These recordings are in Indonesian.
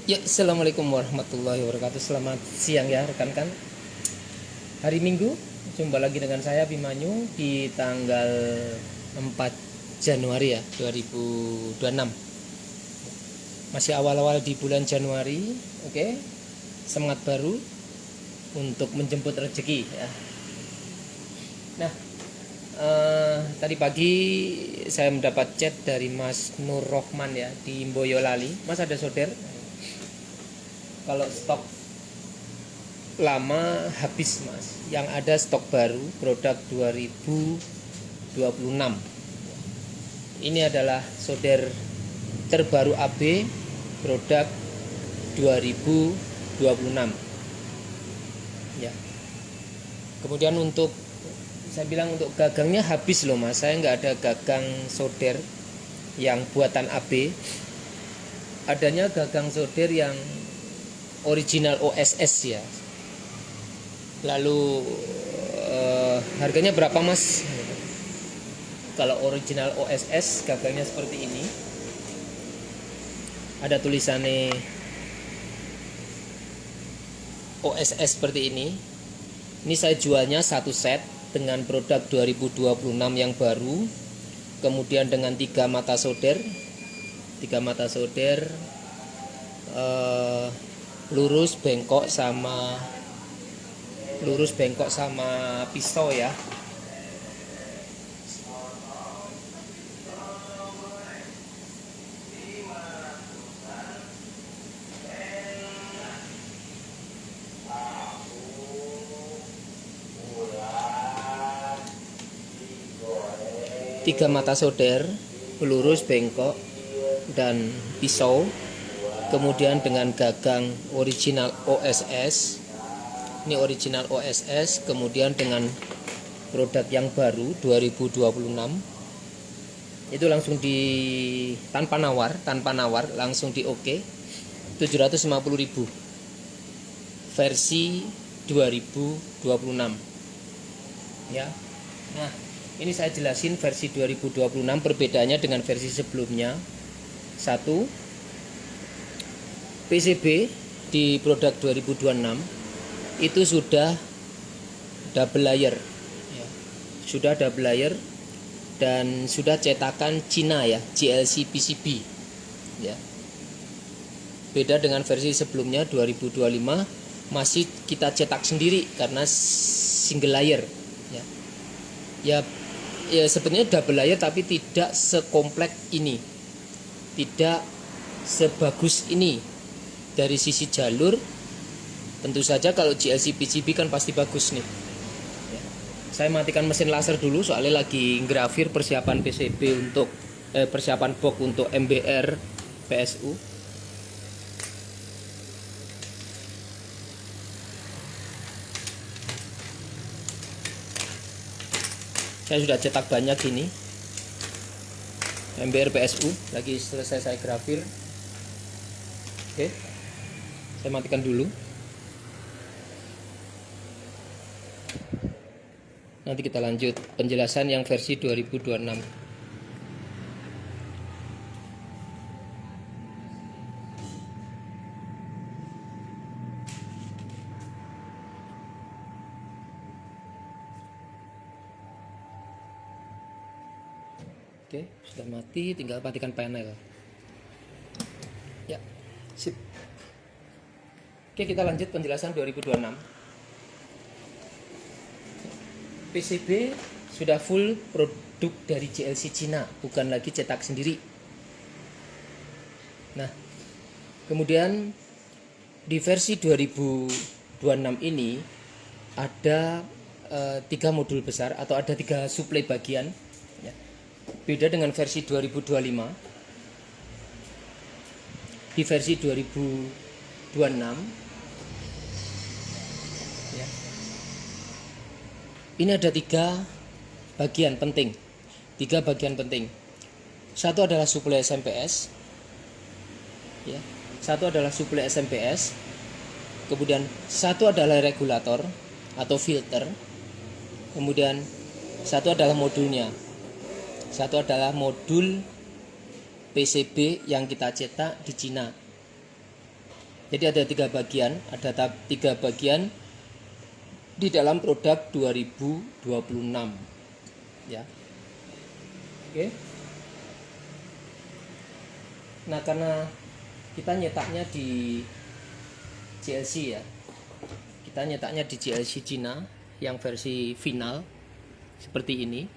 Ya, assalamualaikum warahmatullahi wabarakatuh. Selamat siang ya rekan-rekan. Hari Minggu, jumpa lagi dengan saya Bimanyu di tanggal 4 Januari ya 2026. Masih awal-awal di bulan Januari, oke. Semangat baru untuk menjemput rezeki ya. Nah, tadi pagi saya mendapat chat dari Mas Nur Rohman ya di Boyolali. Mas ada solder? Kalau stok lama habis mas, yang ada stok baru produk 2026. Ini adalah solder terbaru AB produk 2026 ya. Kemudian untuk saya bilang untuk gagangnya habis loh mas, saya nggak ada gagang solder yang buatan AB, adanya gagang solder yang original OSS ya. Lalu harganya berapa mas? Kalau original OSS gagangnya seperti ini, ada tulisannya OSS seperti ini. Ini saya jualnya satu set dengan produk 2026 yang baru, kemudian dengan 3 mata solder, lurus bengkok sama pisau ya. Tiga mata solder, pelurus bengkok dan pisau, kemudian dengan gagang original OSS. Ini original OSS, kemudian dengan produk yang baru 2026 itu langsung di tanpa nawar langsung di oke 750.000 versi 2026 ya. Nah, ini saya jelasin versi 2026 perbedaannya dengan versi sebelumnya. Satu, PCB di produk 2026 itu sudah double layer ya. Sudah double layer dan sudah cetakan Cina ya, GLC PCB ya. Beda dengan versi sebelumnya 2025 masih kita cetak sendiri karena single layer ya. Ya sebenarnya double layer tapi tidak sekomplek ini, tidak sebagus ini. Dari sisi jalur tentu saja kalau GLC PCB kan pasti bagus nih ya. Saya matikan mesin laser dulu soalnya lagi grafir persiapan PCB untuk persiapan box untuk MBR PSU. Saya sudah cetak banyak ini MBR PSU, lagi selesai saya grafir. Oke, saya matikan dulu. Nanti kita lanjut penjelasan yang versi 2026. Oke, sudah mati, tinggal matikan panel. Ya, sip. Oke, kita lanjut penjelasan 2026. PCB sudah full produk dari GLC Cina, bukan lagi cetak sendiri. Nah, kemudian di versi 2026 ini ada 3 modul besar atau ada 3 suplai bagian ya. Beda dengan versi 2025. Di versi 2026 ya, ini ada 3 bagian penting. Satu adalah suplai SMPS ya. Satu adalah suplai SMPS. Kemudian satu adalah regulator atau filter. Kemudian satu adalah modulnya. Satu adalah modul PCB yang kita cetak di Cina. Jadi ada tiga bagian di dalam produk 2026 ya. Oke. Nah, karena kita nyetaknya di GLC ya. Kita nyetaknya di GLC Cina yang versi final seperti ini.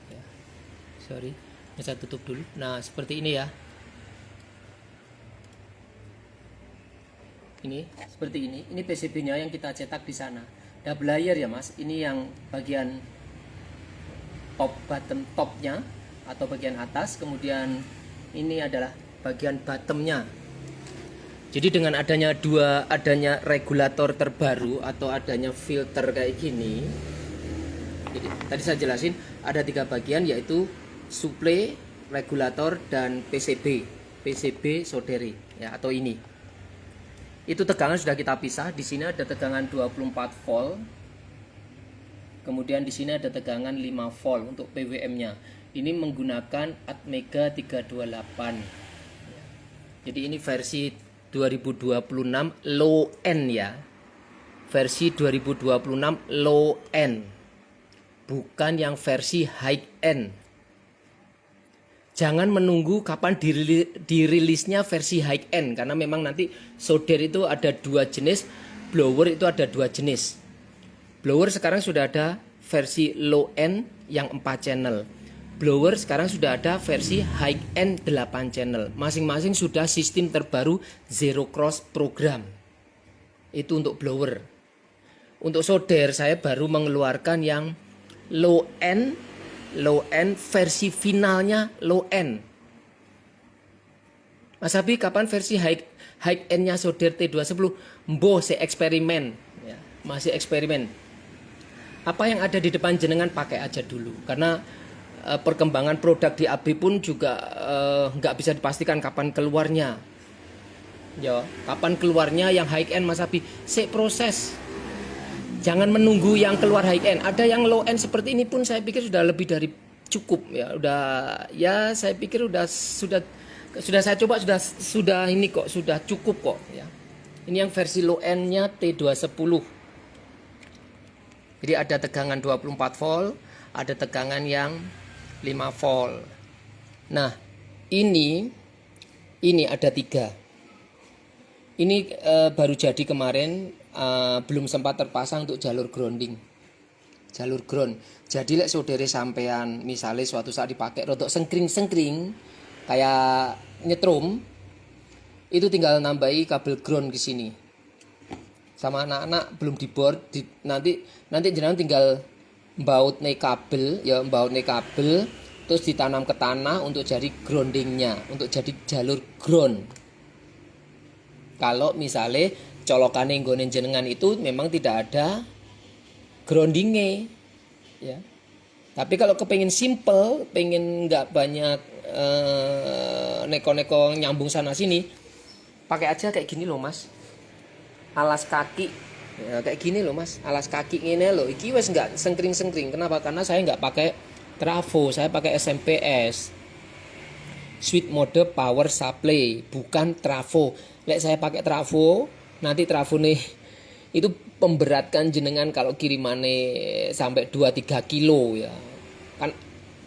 Ya. Sorry, saya tutup dulu. Nah, seperti ini ya. Ini seperti ini. Ini PCB-nya yang kita cetak di sana. Double layer ya, Mas. Ini yang bagian bottom topnya atau bagian atas, kemudian ini adalah bagian bottomnya. Jadi dengan adanya regulator terbaru atau adanya filter kayak gini, jadi tadi saya jelasin ada 3 bagian, yaitu suplai, regulator, dan PCB soldering ya, atau ini. Itu tegangan sudah kita pisah. Di sini ada tegangan 24 volt. Kemudian di sini ada tegangan 5 volt untuk PWM-nya. Ini menggunakan Atmega 328. Jadi ini versi 2026 low end ya. Versi 2026 low end. Bukan yang versi high end. Jangan menunggu kapan dirilisnya versi high end, karena memang nanti solder itu ada 2 jenis, blower itu ada 2 jenis. Blower sekarang sudah ada versi low end yang 4 channel. Blower sekarang sudah ada versi high end 8 channel. Masing-masing sudah sistem terbaru zero cross program. Itu untuk blower. Untuk solder saya baru mengeluarkan yang low end versi finalnya low end. Mas Abi, kapan versi high end-nya solder T210? Mboh, saya eksperimen ya, masih eksperimen. Apa yang ada di depan jenengan pakai aja dulu, karena perkembangan produk di AB pun juga nggak bisa dipastikan kapan keluarnya. Ya, kapan keluarnya yang high end, Mas Abi? Saya proses. Jangan menunggu yang keluar high end. Ada yang low end seperti ini pun saya pikir sudah lebih dari cukup ya. Saya pikir sudah saya coba sudah ini kok, sudah cukup kok ya. Ini yang versi low end-nya T210. Jadi ada tegangan 24 volt, ada tegangan yang 5 volt. Nah, ini ada 3. Ini baru jadi kemarin, belum sempat terpasang untuk jalur grounding. Jalur ground. Jadi lek saudara sampean misalnya suatu saat dipakai rodok sengkring kayak nyetrum, itu tinggal nambahi kabel ground ke sini. Sama anak-anak belum dibor, nanti jenengan tinggal mbaut nih kabel, terus ditanam ke tanah untuk jadi groundingnya, untuk jadi jalur ground. Kalau misalnya colokannya nggone jenengan itu memang tidak ada groundingnya ya. Tapi kalau kepengen simple, pengen nggak banyak neko-neko nyambung sana sini, pakai aja kayak gini loh Mas, alas kaki ya, kayak gini loh Mas, alas kaki ini loh. Iki wes nggak sengkring. Kenapa? Karena saya nggak pakai trafo, saya pakai SMPS, switch mode power supply, bukan trafo. Lek saya pakai trafo, nanti trafo nih itu pemberatkan jenengan kalau kirimannya sampai 2-3 kilo ya.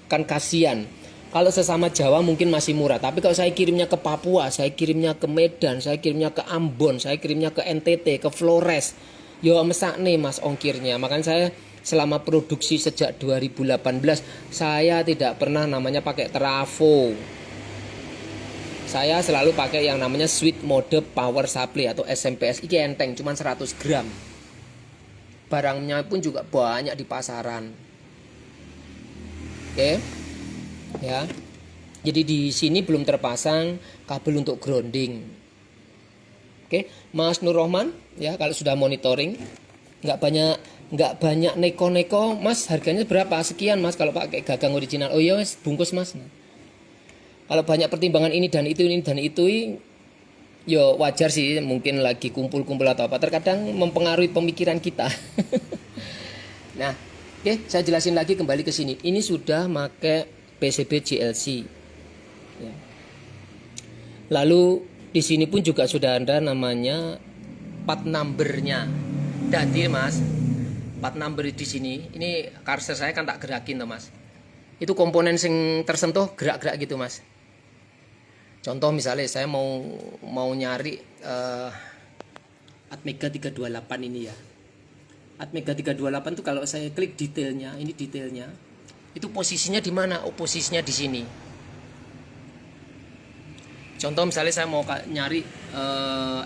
Kan kasihan. Kalau sesama Jawa mungkin masih murah, tapi kalau saya kirimnya ke Papua, saya kirimnya ke Medan, saya kirimnya ke Ambon, saya kirimnya ke NTT, ke Flores, yo mesak nih Mas ongkirnya. Makanya saya selama produksi sejak 2018 saya tidak pernah namanya pakai trafo. Saya selalu pakai yang namanya switch mode power supply atau SMPS. Ini enteng, cuma 100 gram. Barangnya pun juga banyak di pasaran. Oke. Ya. Jadi di sini belum terpasang kabel untuk grounding. Oke, Mas Nur Rohman ya, kalau sudah monitoring nggak banyak neko-neko, Mas, harganya berapa? Sekian Mas kalau pakai gagang original. Oh iya, bungkus Mas. Kalau banyak pertimbangan ini dan itu, yo wajar sih, mungkin lagi kumpul-kumpul atau apa. Terkadang mempengaruhi pemikiran kita. Nah, oke, saya jelasin lagi kembali ke sini. Ini sudah pakai PCB GLC. Ya. Lalu Di sini pun juga sudah ada namanya part numbernya. Jadi mas, part number di sini, ini cursor saya kan tak gerakin tuh mas. Itu komponen sing tersentuh gerak-gerak gitu mas. Contoh misalnya saya mau nyari Atmega 328 ini ya. Atmega 328 tuh kalau saya klik detailnya, ini detailnya, itu posisinya di mana? Oh, posisinya di sini. Contoh misalnya saya mau nyari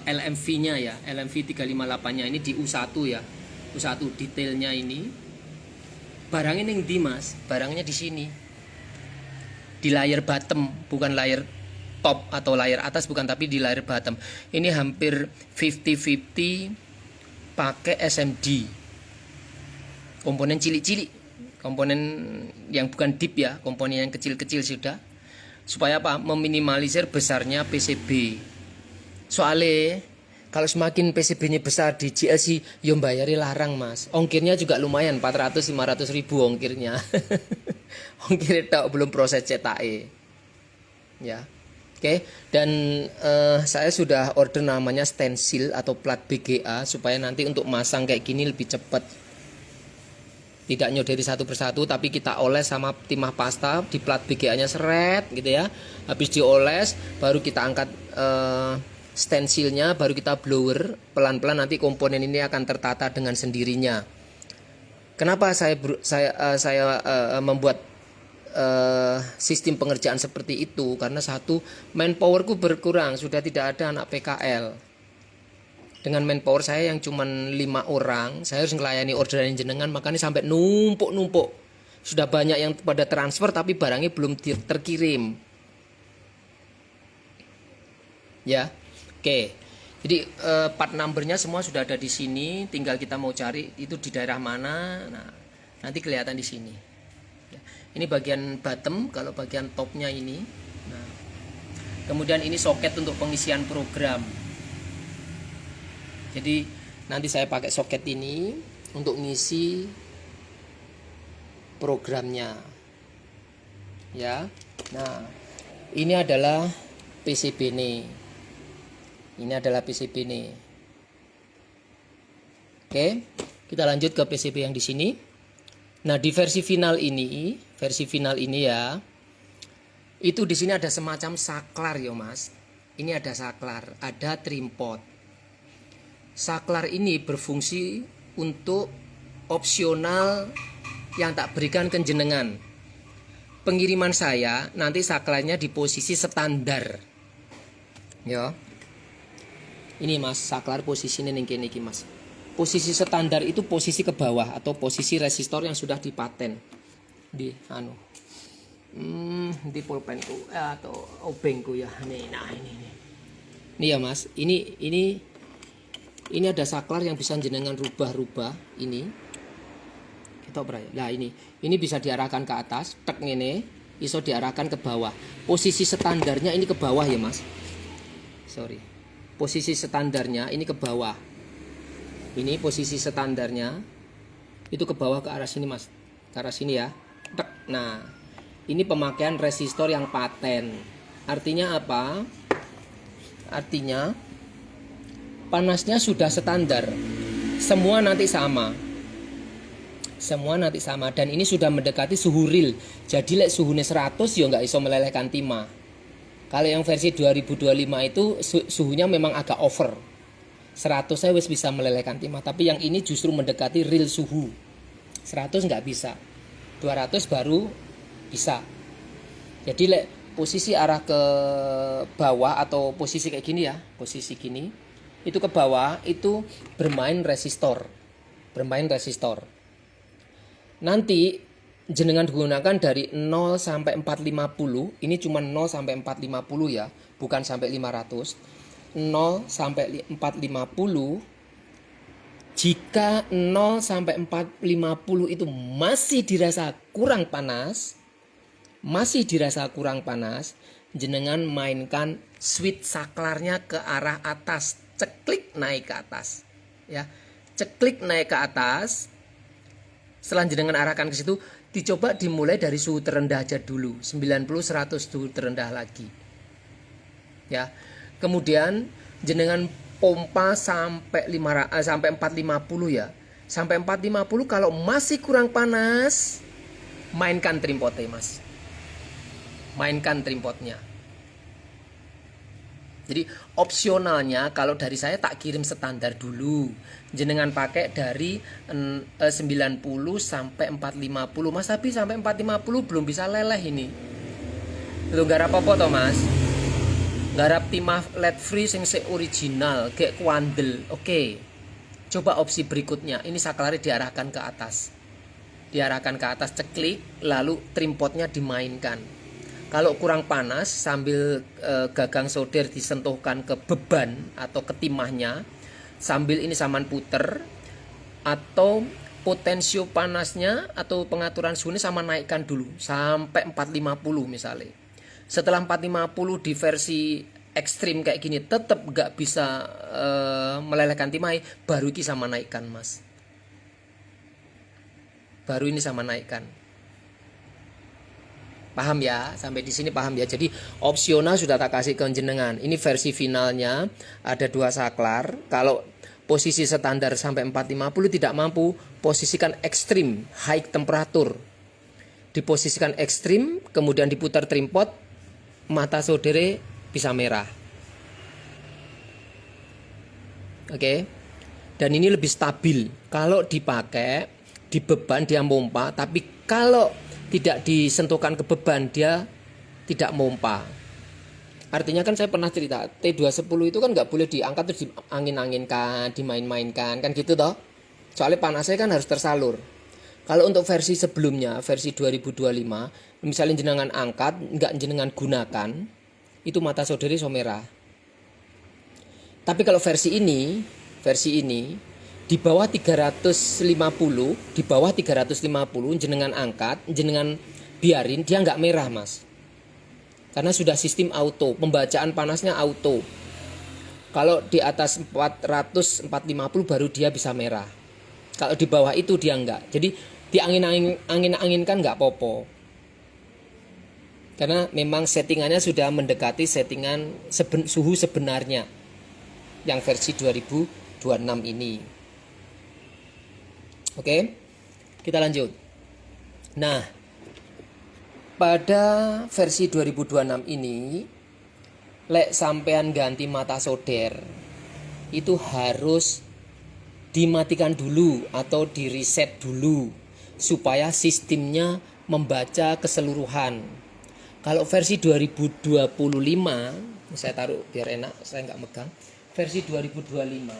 LMV-nya ya, LMV 358-nya ini di U1 ya. U1 detailnya ini. Barangnya ning ndi mas? Barangnya di sini. Di layar bottom, bukan layar top atau layar atas, bukan, tapi di layar bottom. Ini hampir 50-50 pakai SMD. Komponen cilik-cilik, komponen yang bukan deep ya, komponen yang kecil-kecil sudah. Supaya apa? Meminimalisir besarnya PCB. Soalnya kalau semakin PCB-nya besar di GLC, ya bayari larang mas. Ongkirnya juga lumayan, 400-500 ribu ongkirnya. Ongkir tok, belum proses cetak ya. Oke, dan saya sudah order namanya stensil atau plat BGA supaya nanti untuk masang kayak gini lebih cepat. Tidak nyoderi satu persatu, tapi kita oles sama timah pasta di plat BGA-nya seret gitu ya. Habis dioles, baru kita angkat stensilnya, baru kita blower pelan-pelan, nanti komponen ini akan tertata dengan sendirinya. Kenapa saya membuat sistem pengerjaan seperti itu? Karena satu, manpowerku berkurang, sudah tidak ada anak PKL. Dengan manpower saya yang cuma 5 orang, saya harus melayani orderan jenengan, makanya sampai numpuk-numpuk. Sudah banyak yang pada transfer tapi barangnya belum terkirim. Ya. Oke. Jadi part numbernya semua sudah ada di sini, tinggal kita mau cari itu di daerah mana. Nah, nanti kelihatan di sini. Ya. Ini bagian bottom, kalau bagian topnya ini. Nah. Kemudian ini soket untuk pengisian program. Jadi nanti saya pakai soket ini untuk ngisi programnya. Ya. Nah, ini adalah PCB nih. Ini adalah PCB nih. Oke, kita lanjut ke PCB yang di sini. Nah, di versi final ini ya, itu di sini ada semacam saklar ya, Mas. Ini ada saklar, ada trim pot. Saklar ini berfungsi untuk opsional yang tak berikan ke jenengan. Pengiriman saya nanti saklarnya di posisi standar. Ya. Ini Mas, saklar posisinya ning kene iki Mas. Posisi standar itu posisi ke bawah atau posisi resistor yang sudah dipaten. Di di pulpenku atau obengku ya. Nah ini. Ini ya Mas, ini ada saklar yang bisa jenengan rubah-rubah ini. Kita beraya. Nah ini bisa diarahkan ke atas, tek ngene, iso diarahkan ke bawah. Posisi standarnya ini ke bawah ya Mas. Sorry. Posisi standarnya ini ke bawah. Ini posisi standarnya itu ke bawah ke arah sini Mas. Ke arah sini ya. Tek. Nah, ini pemakaian resistor yang paten. Artinya apa? Artinya panasnya sudah standar. Semua nanti sama. Semua nanti sama dan ini sudah mendekati suhu real. Jadi lek suhunya 100 ya nggak iso melelehkan timah. Kalau yang versi 2025 itu suhunya memang agak over. 100 saya wis bisa melelehkan timah, tapi yang ini justru mendekati real suhu. 100 nggak bisa. 200 baru bisa. Jadi lek posisi arah ke bawah atau posisi kayak gini ya, posisi gini. Itu ke bawah itu bermain resistor. Nanti jenengan gunakan dari 0 sampai 450. Ini cuma 0 sampai 450 ya, bukan sampai 500. 0 sampai 450. Jika 0 sampai 450 itu masih dirasa kurang panas, jenengan mainkan switch saklarnya ke arah atas. Ceklik naik ke atas ya, ceklik naik ke atas. Setelah jenengan arahkan ke situ, dicoba dimulai dari suhu terendah aja dulu, 90-100 suhu terendah lagi ya. Kemudian jenengan pompa sampai 450 ya. Sampai 450, kalau masih kurang panas, mainkan trimpotnya Mas. Mainkan trimpotnya. Jadi opsionalnya kalau dari saya tak kirim standar dulu. Jenengan pakai dari 90 sampai 450. Mas, tapi sampai 450 belum bisa leleh ini. Itu garap apa toh Mas? Garap timah LED free sing original kayak kuandel. Oke. Coba opsi berikutnya. Ini saklarnya diarahkan ke atas. Diarahkan ke atas, ceklik, lalu trimpotnya dimainkan. Kalau kurang panas, sambil gagang solder disentuhkan ke beban atau ke timahnya, sambil ini saman puter, atau potensio panasnya atau pengaturan suhunya sama naikkan dulu sampai 450 misalnya. Setelah 450 di versi ekstrim kayak gini tetap gak bisa melelehkan timai, baru ini sama naikkan Mas. Baru ini sama naikkan. Paham ya? Sampai di sini paham ya? Jadi opsional sudah tak kasih ke jenengan. Ini versi finalnya, ada 2 saklar. Kalau posisi standar sampai 450 tidak mampu, posisikan ekstrim, high temperatur. Diposisikan ekstrim, kemudian diputar trimpot, mata soldernya bisa merah. Oke. Dan ini lebih stabil. Kalau dipakai di beban dia mompa, tapi kalau tidak disentuhkan ke beban dia tidak mompa. Artinya kan saya pernah cerita T210 itu kan nggak boleh diangkat terus diangin-anginkan, dimain-mainkan kan gitu toh. Soalnya panasnya kan harus tersalur. Kalau untuk versi sebelumnya, versi 2025, misalnya jenengan angkat, nggak jenengan gunakan, itu mata soldernya so merah. Tapi kalau versi ini di bawah 350, di bawah 350 jenengan angkat, jenengan biarin, dia nggak merah Mas. Karena sudah sistem auto, pembacaan panasnya auto. Kalau di atas 400, 450 baru dia bisa merah. Kalau di bawah itu dia enggak. Jadi diangin-anginkan enggak popo. Karena memang settingannya sudah mendekati settingan suhu sebenarnya yang versi 2026 ini. Oke, kita lanjut. Nah, pada versi 2026 ini, lek sampean ganti mata solder, itu harus dimatikan dulu atau di reset dulu supaya sistemnya membaca keseluruhan. Kalau versi 2025, saya taruh biar enak, saya nggak megang. Versi 2025,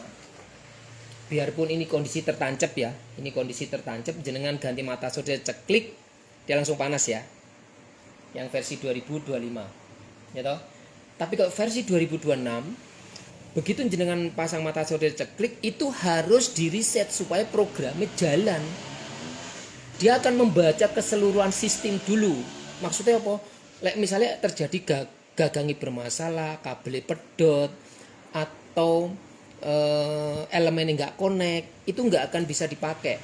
biarpun ini kondisi tertancap ya, ini kondisi tertancap, jenengan ganti mata solder ceklik, dia langsung panas ya. Yang versi 2025, ya toh. Tapi kalau versi 2026, begitu jenengan pasang mata solder ceklik, itu harus di reset supaya programnya jalan. Dia akan membaca keseluruhan sistem dulu. Maksudnya apa? Misalnya terjadi gagangi bermasalah, kabel pedot, atau elemen yang nggak connect, itu nggak akan bisa dipakai.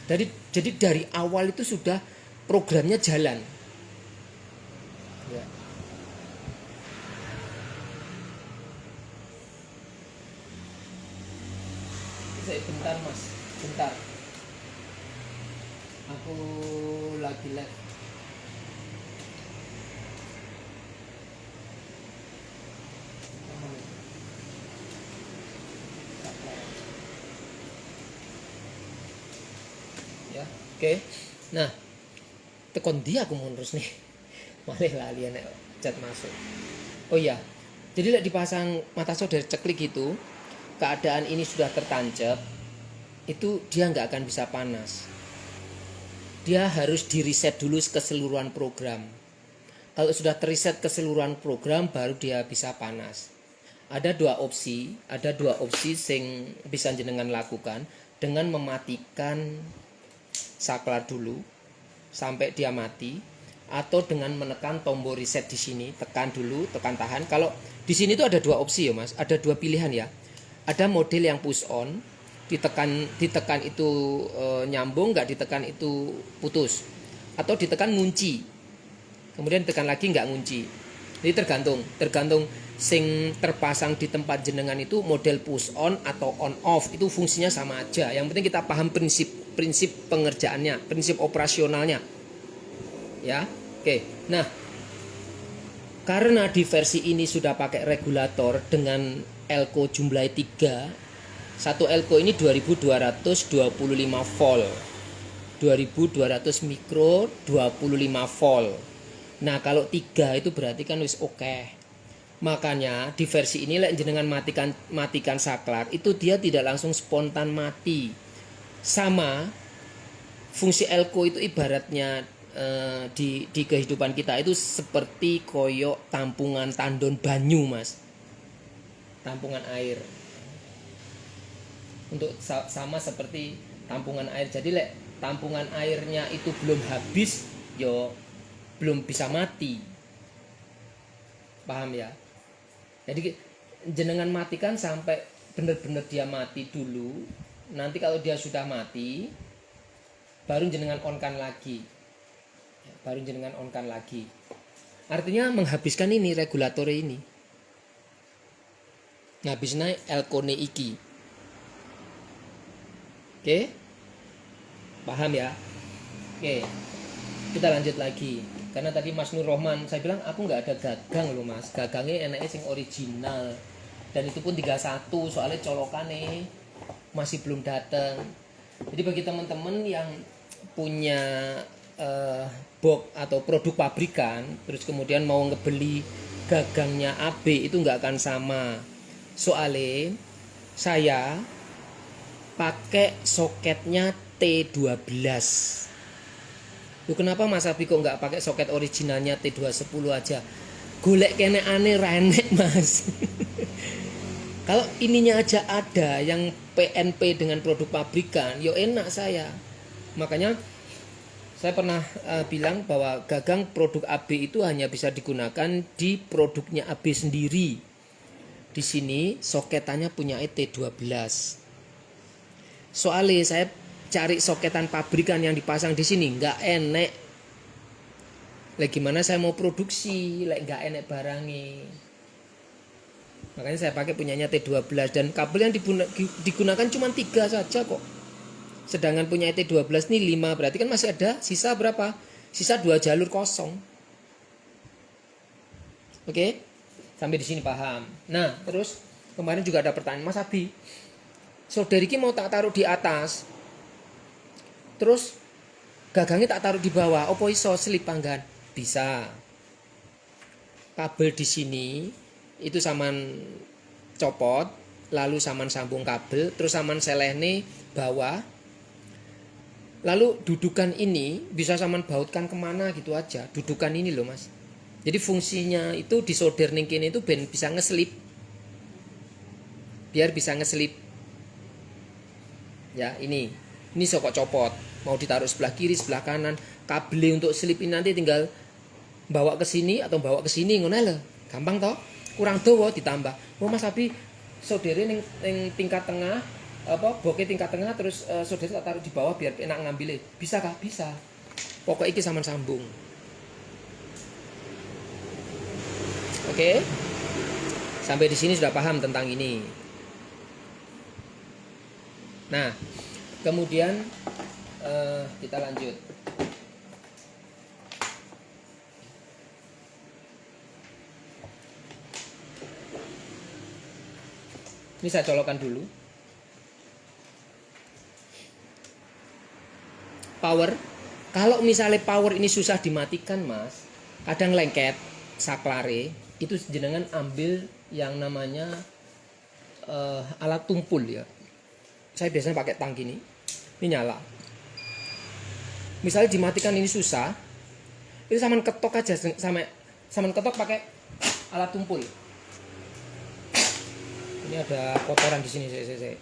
Jadi dari awal itu sudah programnya jalan. Ya. Bentar Mas, bentar. Aku lagi live. Ya, oke. Nah, tekon dia aku mau terus nih. Malih lali nek chat masuk. Oh iya. Jadi lek dipasang mata solder ceklik itu, keadaan ini sudah tertancap, itu dia nggak akan bisa panas. Dia harus di reset dulu keseluruhan program. Kalau sudah terreset keseluruhan program, baru dia bisa panas. Ada dua opsi sing bisa jenengan lakukan dengan mematikan saklar dulu sampai dia mati, atau dengan menekan tombol reset di sini, tekan dulu, tekan tahan. Kalau di sini tuh ada dua opsi ya Mas, ada dua pilihan ya. Ada model yang push on, ditekan itu nyambung, nggak ditekan itu putus, atau ditekan ngunci, kemudian tekan lagi nggak ngunci. Jadi tergantung sing terpasang di tempat jenengan itu model push on atau on off, itu fungsinya sama aja. Yang penting kita paham prinsip pengerjaannya, prinsip operasionalnya. Ya. Oke. Nah, karena di versi ini sudah pakai regulator dengan elko jumlah 3. Satu elko ini 2225 volt. 2200 mikro 25 volt. Nah, kalau 3 itu berarti kan wis oke. Makanya di versi ini lek jenengan matikan saklar, itu dia tidak langsung spontan mati. Sama fungsi elko itu ibaratnya di kehidupan kita itu seperti koyok tampungan tandon banyu, Mas. Tampungan air. Untuk sama seperti tampungan air. Jadi lek tampungan airnya itu belum habis, yo belum bisa mati. Paham ya? Jadi jenengan matikan sampai benar-benar dia mati dulu. Nanti kalau dia sudah mati, baru jenengan on-kan lagi. Artinya menghabiskan ini regulator ini. Nghabisnya elkone iki. Oke? Paham ya? Oke. Kita lanjut lagi. Karena tadi Mas Nur Rohman, saya bilang aku nggak ada gagang loh Mas. Gagangnya enaknya sing original. Dan itu pun 31, soalnya colokannya masih belum datang. Jadi bagi teman-teman yang punya box atau produk pabrikan, terus kemudian mau ngebeli gagangnya AB, itu nggak akan sama. Soalnya saya pakai soketnya T12. Lu kenapa Mas Abi kok nggak pakai soket originalnya T210 aja? Golek kene aneh renek Mas. Kalau ininya aja ada yang PNP dengan produk pabrikan, yo enak saya. Makanya saya pernah bilang bahwa gagang produk AB itu hanya bisa digunakan di produknya AB sendiri. Di sini soketannya punya T12. Soalnya saya cari soketan pabrikan yang dipasang di sini nggak enek. Lah gimana saya mau produksi, lek nggak enek barangnya. Makanya saya pakai punyanya T12 dan kabel yang digunakan cuma 3 saja kok. Sedangkan punya T12 ini 5, berarti kan masih ada sisa berapa? Sisa 2 jalur kosong. Oke? Sampai di sini paham. Nah, terus kemarin juga ada pertanyaan, Mas Abi, saudari ki mau tak taruh di atas, terus gagangnya tak taruh di bawah, opo iso selip panggan? Bisa. Kabel di sini itu saman copot, lalu saman sambung kabel, terus saman selehne bawah. Lalu dudukan ini bisa saman bautkan kemana gitu aja. Dudukan ini loh Mas. Jadi fungsinya itu disolder ning kene itu ben bisa ngeselip. Biar bisa ngeselip. Ya ini sokok copot. Mau ditaruh sebelah kiri, sebelah kanan. Kabel untuk selip ini nanti tinggal bawa ke sini atau bawa ke sini ngono lho. Gampang toh? Kurang dawa ditambah. Oh Mas Abi saudara ning tingkat tengah bokeh tingkat tengah terus saudara tak taruh di bawah biar enak ngambilnya. Bisa kah? Bisa. Pokok iki sama sambung. Oke. Sampai di sini sudah paham tentang ini. Nah, kemudian kita lanjut. Ini saya colokkan dulu. Power. Kalau misalnya power ini susah dimatikan Mas, kadang lengket saklare, itu jenengan ambil yang namanya alat tumpul ya. Saya biasanya pakai tang gini. Ini nyala. Misalnya dimatikan ini susah, itu saman ketok aja, saman ketok pakai alat tumpul. Ini ada kotoran di sini, saya.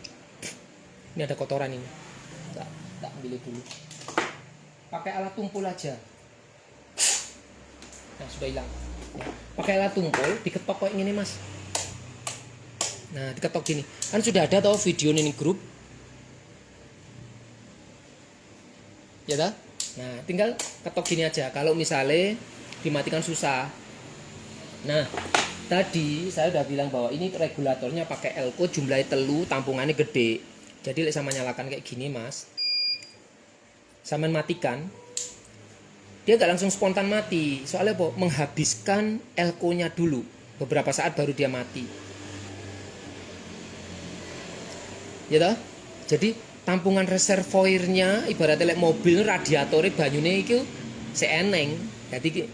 Ini ada kotoran ini. Tak ambil dulu. Pakai alat tumpul aja. Nah, sudah hilang. Ya. Pakai alat tumpul, diketok kayak gini, Mas. Nah, diketok gini. Kan sudah ada tau video ini grup. Ya dah. Nah, tinggal ketok gini aja. Kalau misalnya dimatikan susah. Nah, Tadi saya udah bilang bahwa ini regulatornya pakai elko, jumlahnya telu, tampungannya gede. Jadi lek sama nyalakan kayak gini mas, sama matikan, dia gak langsung spontan mati. Soalnya apa? Menghabiskan elko-nya dulu. Beberapa saat baru dia mati. Ya toh? Jadi tampungan reservoirnya ibaratnya lek mobil radiatornya banyune itu seeneng. Jadi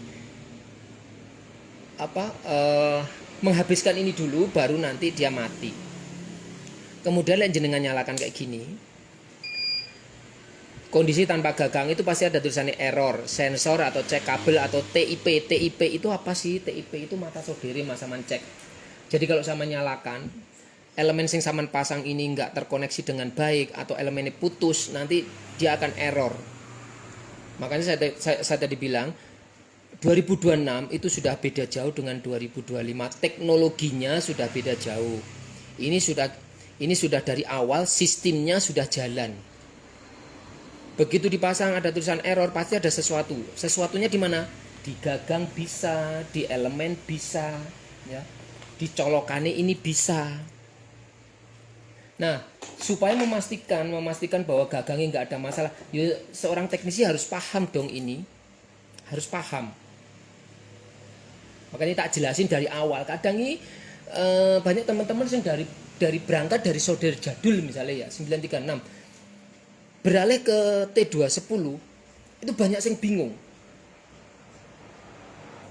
menghabiskan ini dulu baru nanti dia mati. Kemudian lek jenengan nyalakan kayak gini, kondisi tanpa gagang itu pasti ada tulisannya error, sensor atau cek kabel atau TIP. TIP itu apa sih? TIP itu mata saudara mas saman cek. Jadi kalau sama nyalakan, elemen sing saman pasang ini nggak terkoneksi dengan baik atau elemennya putus, nanti dia akan error. Makanya saya tadi bilang 2026 itu sudah beda jauh dengan 2025. Teknologinya sudah beda jauh. Ini sudah dari awal sistemnya sudah jalan. Begitu dipasang ada tulisan error, pasti ada sesuatu. Sesuatunya di mana? Di gagang bisa, di elemen bisa, ya. Di colokannya ini bisa. Nah, supaya memastikan bahwa gagangnya nggak ada masalah, ya, seorang teknisi harus paham dong ini. Harus paham. Makanya tak jelasin dari awal. Kadang ini banyak teman-teman yang dari berangkat dari saudara jadul misalnya ya 936 beralih ke T210 itu banyak yang bingung.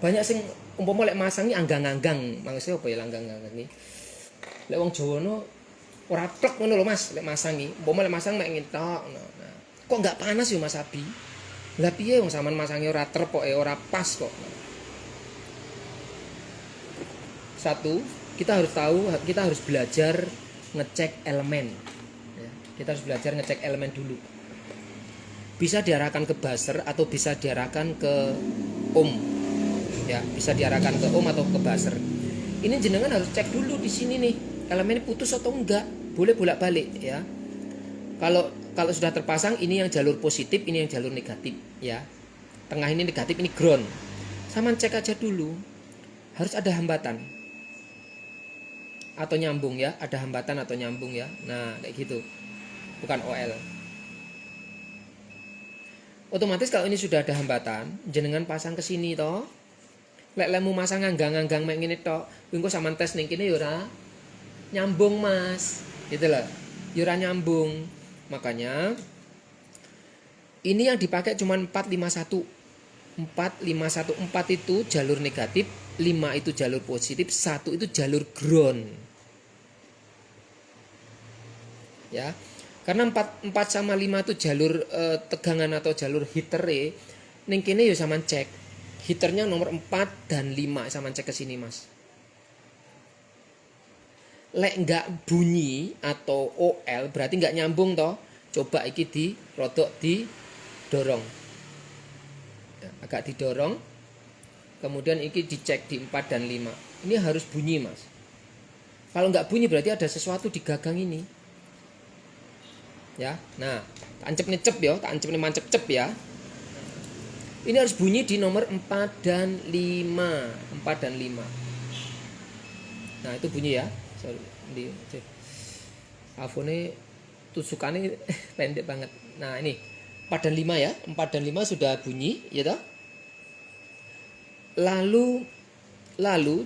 Banyak yang umpama lek masangi anggang-anggang, maksudnya apa ya anggang-anggang ini? Lek wong Jawa no ora plek ngono lho Mas, lek masangi. Umpama lek masang mek ngetok. Nah. Kok enggak panas ya Mas Abi? Lah piye wong sampean masangi ora trep kok ora pas kok. Satu, kita harus tahu, kita harus belajar ngecek elemen. Ya, kita harus belajar ngecek elemen dulu. Bisa diarahkan ke buzzer atau bisa diarahkan ke ohm. Ya, bisa diarahkan ke ohm atau ke buzzer. Ini jenengan harus cek dulu di sini nih, elemennya putus atau enggak. Boleh bolak-balik ya. Kalau sudah terpasang, ini yang jalur positif, ini yang jalur negatif ya. Tengah ini negatif, ini ground. Sama cek aja dulu. Harus ada hambatan atau nyambung ya, ada hambatan atau nyambung ya. Nah, kayak gitu. Bukan OL. Otomatis kalau ini sudah ada hambatan, jenengan pasang ke sini toh. Lek lemu masang nganggang-nganggang mek ngene tok, engko sampean tes ning kene ya ora nyambung, Mas. Gitu loh. Ya ora nyambung. Makanya ini yang dipakai cuma 451. 4 itu jalur negatif, 5 itu jalur positif, 1 itu jalur ground. Ya. Karena 4 sama 5 itu jalur tegangan atau jalur heater-e. Ning kene ya sampean cek. Heaternya nomor 4 dan 5 sampean cek ke sini, Mas. Lek enggak bunyi atau OL berarti enggak nyambung toh. Coba iki rodok didorong. Ya, agak didorong. Kemudian iki dicek di 4 dan 5. Ini harus bunyi, Mas. Kalau enggak bunyi berarti ada sesuatu di gagang ini. Ya, nah, tak ancep ya, tak ancep mancep-cep ya. Ini harus bunyi di nomor 4 dan 5. 4 dan 5. Nah, itu bunyi ya. Sorry, di iPhone tusukannya pendek banget. Nah, ini 4 dan 5 ya. 4 dan 5 sudah bunyi, ya toh? Lalu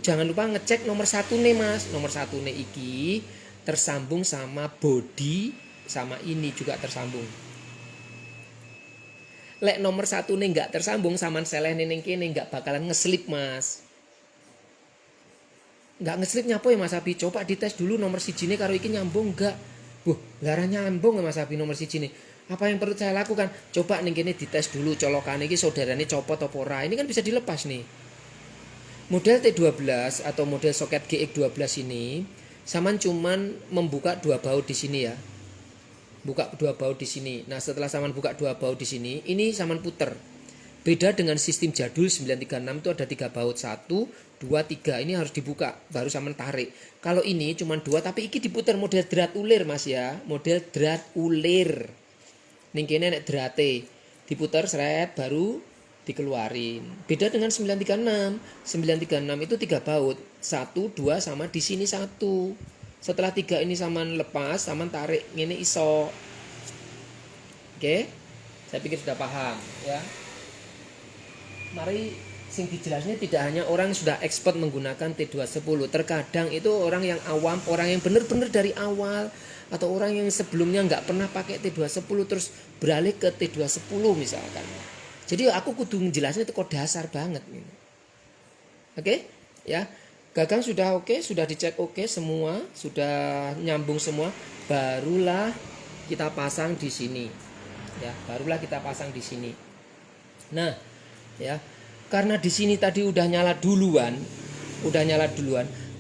jangan lupa ngecek nomor 1 nih, Mas. Nomor 1 nih iki tersambung sama body sama ini juga tersambung. Lek nomor 1 nih nggak tersambung sama seleh ning kene nggak bakalan ngeslip, Mas. Nggak ngeslip nyapo ya Mas Abi? Coba dites dulu nomor 1 nih karo iki nyambung nggak? Lara nyambung ya Mas Abi nomor 1 nih. Apa yang perlu saya lakukan? Coba ning kene dites dulu colokane iki saudarane copot apa ora. Ini kan bisa dilepas nih. Model T12 atau model soket GX12 ini saman cuman membuka 2 baut di sini ya. Buka 2 baut di sini. Nah, setelah saman buka 2 baut di sini, ini saman puter. Beda dengan sistem jadul 936 itu ada 3 baut. 1, 2, 3. Ini harus dibuka baru saman tarik. Kalau ini cuma 2 tapi iki diputer model drat ulir, Mas ya. Model drat ulir. Ning kene nek drate diputer seret baru dikeluarin. Beda dengan 936. 936 itu 3 baut. 1, 2 sama di sini 1. Setelah 3 ini saman lepas, saman tarik ini iso. Oke? Saya pikir sudah paham ya. Mari sing dijelasnya tidak hanya orang yang sudah expert menggunakan T210. Terkadang itu orang yang awam, orang yang benar-benar dari awal, atau orang yang sebelumnya nggak pernah pakai T210 terus beralih ke T210 misalkan. Jadi aku kudu menjelasnya itu kok dasar banget gitu. Oke? Ya. Gagang sudah oke, sudah dicek oke semua, sudah nyambung semua, barulah kita pasang di sini. Ya, barulah kita pasang di sini. Nah, ya. Karena di sini tadi udah nyala duluan.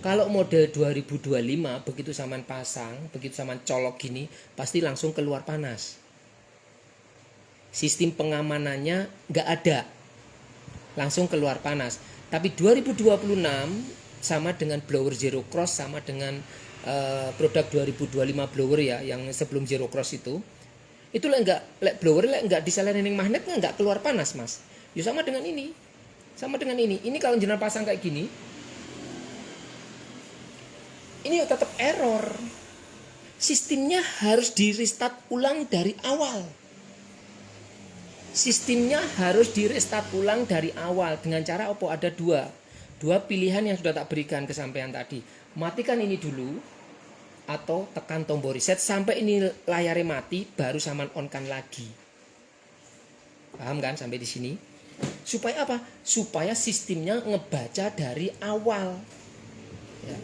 Kalau model 2025 begitu saman pasang, begitu saman colok gini, pasti langsung keluar panas. Sistem pengamanannya nggak ada, langsung keluar panas. Tapi 2026 sama dengan blower zero cross, sama dengan produk 2025 blower ya, yang sebelum zero cross itu blower nggak disalahin magnet nggak keluar panas mas. Ya sama dengan ini. Ini kalau jenengan pasang kayak gini, ini tetap error. Sistemnya harus di restart ulang dari awal. Dengan cara apa? Ada dua pilihan yang sudah tak berikan ke sampean tadi. Matikan ini dulu atau tekan tombol reset sampai ini layarnya mati, baru saman on-kan lagi. Paham kan sampai di sini? Supaya apa? Supaya sistemnya ngebaca dari awal. Ya,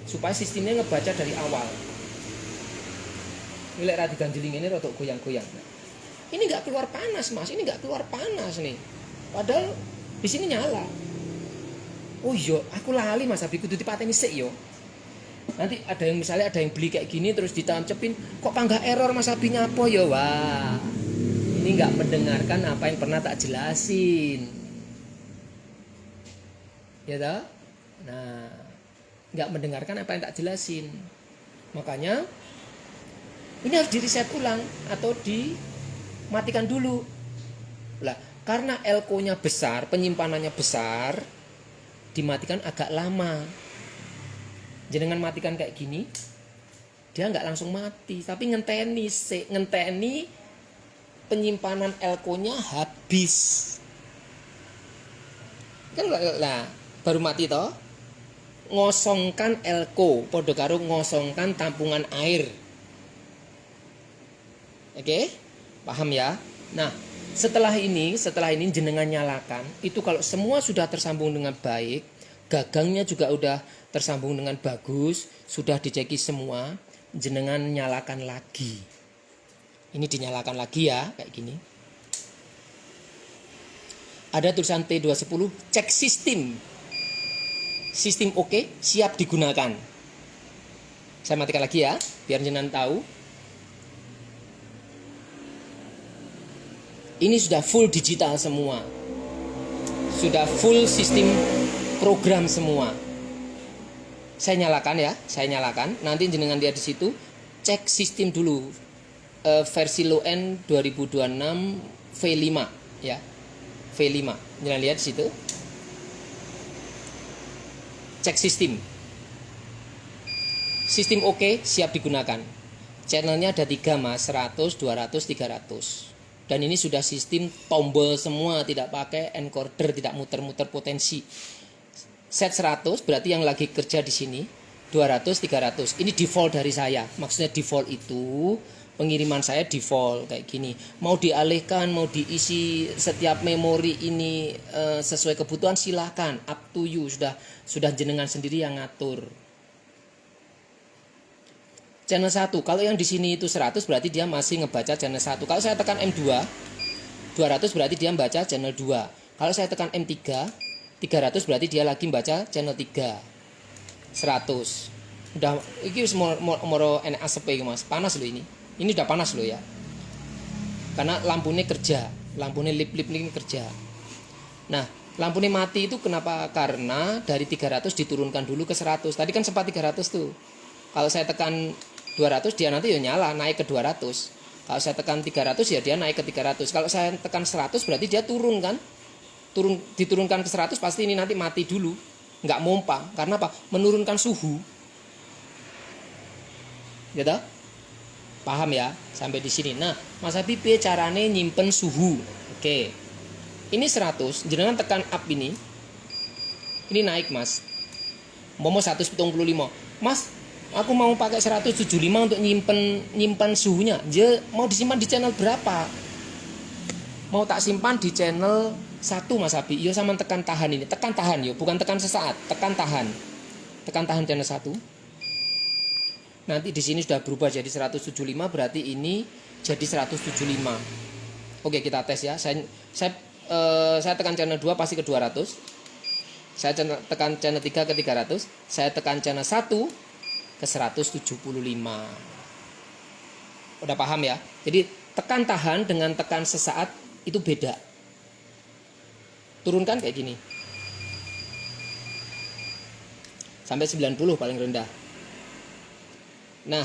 Ini lek ra diganjeling ini rotok goyang-goyang. Ini nggak keluar panas mas, nih. Padahal di sini nyala. Oh iya, aku lali mas Abi kudu dipateni sik yo. Nanti ada yang beli kayak gini terus ditancepin, kok panggah error mas Abi nyapo yo. Wah, ini nggak mendengarkan apa yang pernah tak jelasin. Ya toh? Nah, nggak mendengarkan apa yang tak jelasin. Makanya ini harus di reset ulang atau dimatikan dulu. Lah, karena elko-nya besar, penyimpanannya besar, dimatikan agak lama. Jenengan matikan kayak gini, dia nggak langsung mati, tapi ngenteni penyimpanan elko-nya habis. Kan lah, baru mati toh. Ngosongkan elko, podo karo ngosongkan tampungan air. Oke? Paham ya? Nah, setelah ini jenengan nyalakan. Itu kalau semua sudah tersambung dengan baik, gagangnya juga udah tersambung dengan bagus, sudah diceki semua, jenengan nyalakan lagi. Ini dinyalakan lagi ya, kayak gini. Ada tulisan T210, cek sistem. Sistem oke, siap digunakan. Saya matikan lagi ya, biar jenengan tahu. Ini sudah full digital semua. Sudah full sistem program semua. Saya nyalakan. Nanti jenengan lihat di situ, cek sistem dulu. Versi low end 2026 V5 ya. V5. Jangan lihat di situ. Cek sistem. Sistem oke, siap digunakan. Channelnya ada 3 mas, 100, 200, 300. Dan ini sudah sistem tombol semua, tidak pakai encoder, tidak muter-muter potensi. Set 100 berarti yang lagi kerja di sini 200, 300. Ini default dari saya. Maksudnya default itu pengiriman saya default kayak gini. Mau dialihkan, mau diisi setiap memori ini sesuai kebutuhan silakan, up to you, sudah jenengan sendiri yang ngatur. Channel 1, kalau yang di sini itu 100 berarti dia masih ngebaca channel 1. Kalau saya tekan M2 200 berarti dia membaca channel 2. Kalau saya tekan M3 300 berarti dia lagi membaca channel 3. 100. Udah iki wis moro enek asep iki Mas. Panas loh ini. Ini udah panas loh ya. Karena lampunya kerja, lampunya lip-lip ini kerja. Nah, lampunya mati itu kenapa? Karena dari 300 diturunkan dulu ke 100. Tadi kan sempat 300 tuh. Kalau saya tekan 200 dia nanti ya nyala naik ke 200. Kalau saya tekan 300 ya dia naik ke 300. Kalau saya tekan 100 berarti dia turun kan? diturunkan ke 100 pasti ini nanti mati dulu, nggak mompa. Karena apa? Menurunkan suhu. Gitu? Paham ya sampai di sini. Nah, Mas Habib carane nyimpen suhu. Oke. Ini 100, jenengan tekan up ini. Ini naik, Mas. Mau 175. Mas, aku mau pakai 175 untuk nyimpen suhunya. Mau disimpan di channel berapa? Mau tak simpan di channel 1 Mas Habib. Yo sama tekan tahan ini. Tekan tahan yo, bukan tekan sesaat, tekan tahan. Tekan tahan channel 1. Nanti di sini sudah berubah jadi 175, berarti ini jadi 175. Oke, kita tes ya. Saya tekan channel 2 pasti ke 200. Saya tekan channel 3 ke 300. Saya tekan channel 1 ke 175. Udah paham ya? Jadi tekan tahan dengan tekan sesaat itu beda. Turunkan kayak gini. Sampai 90 paling rendah. Nah,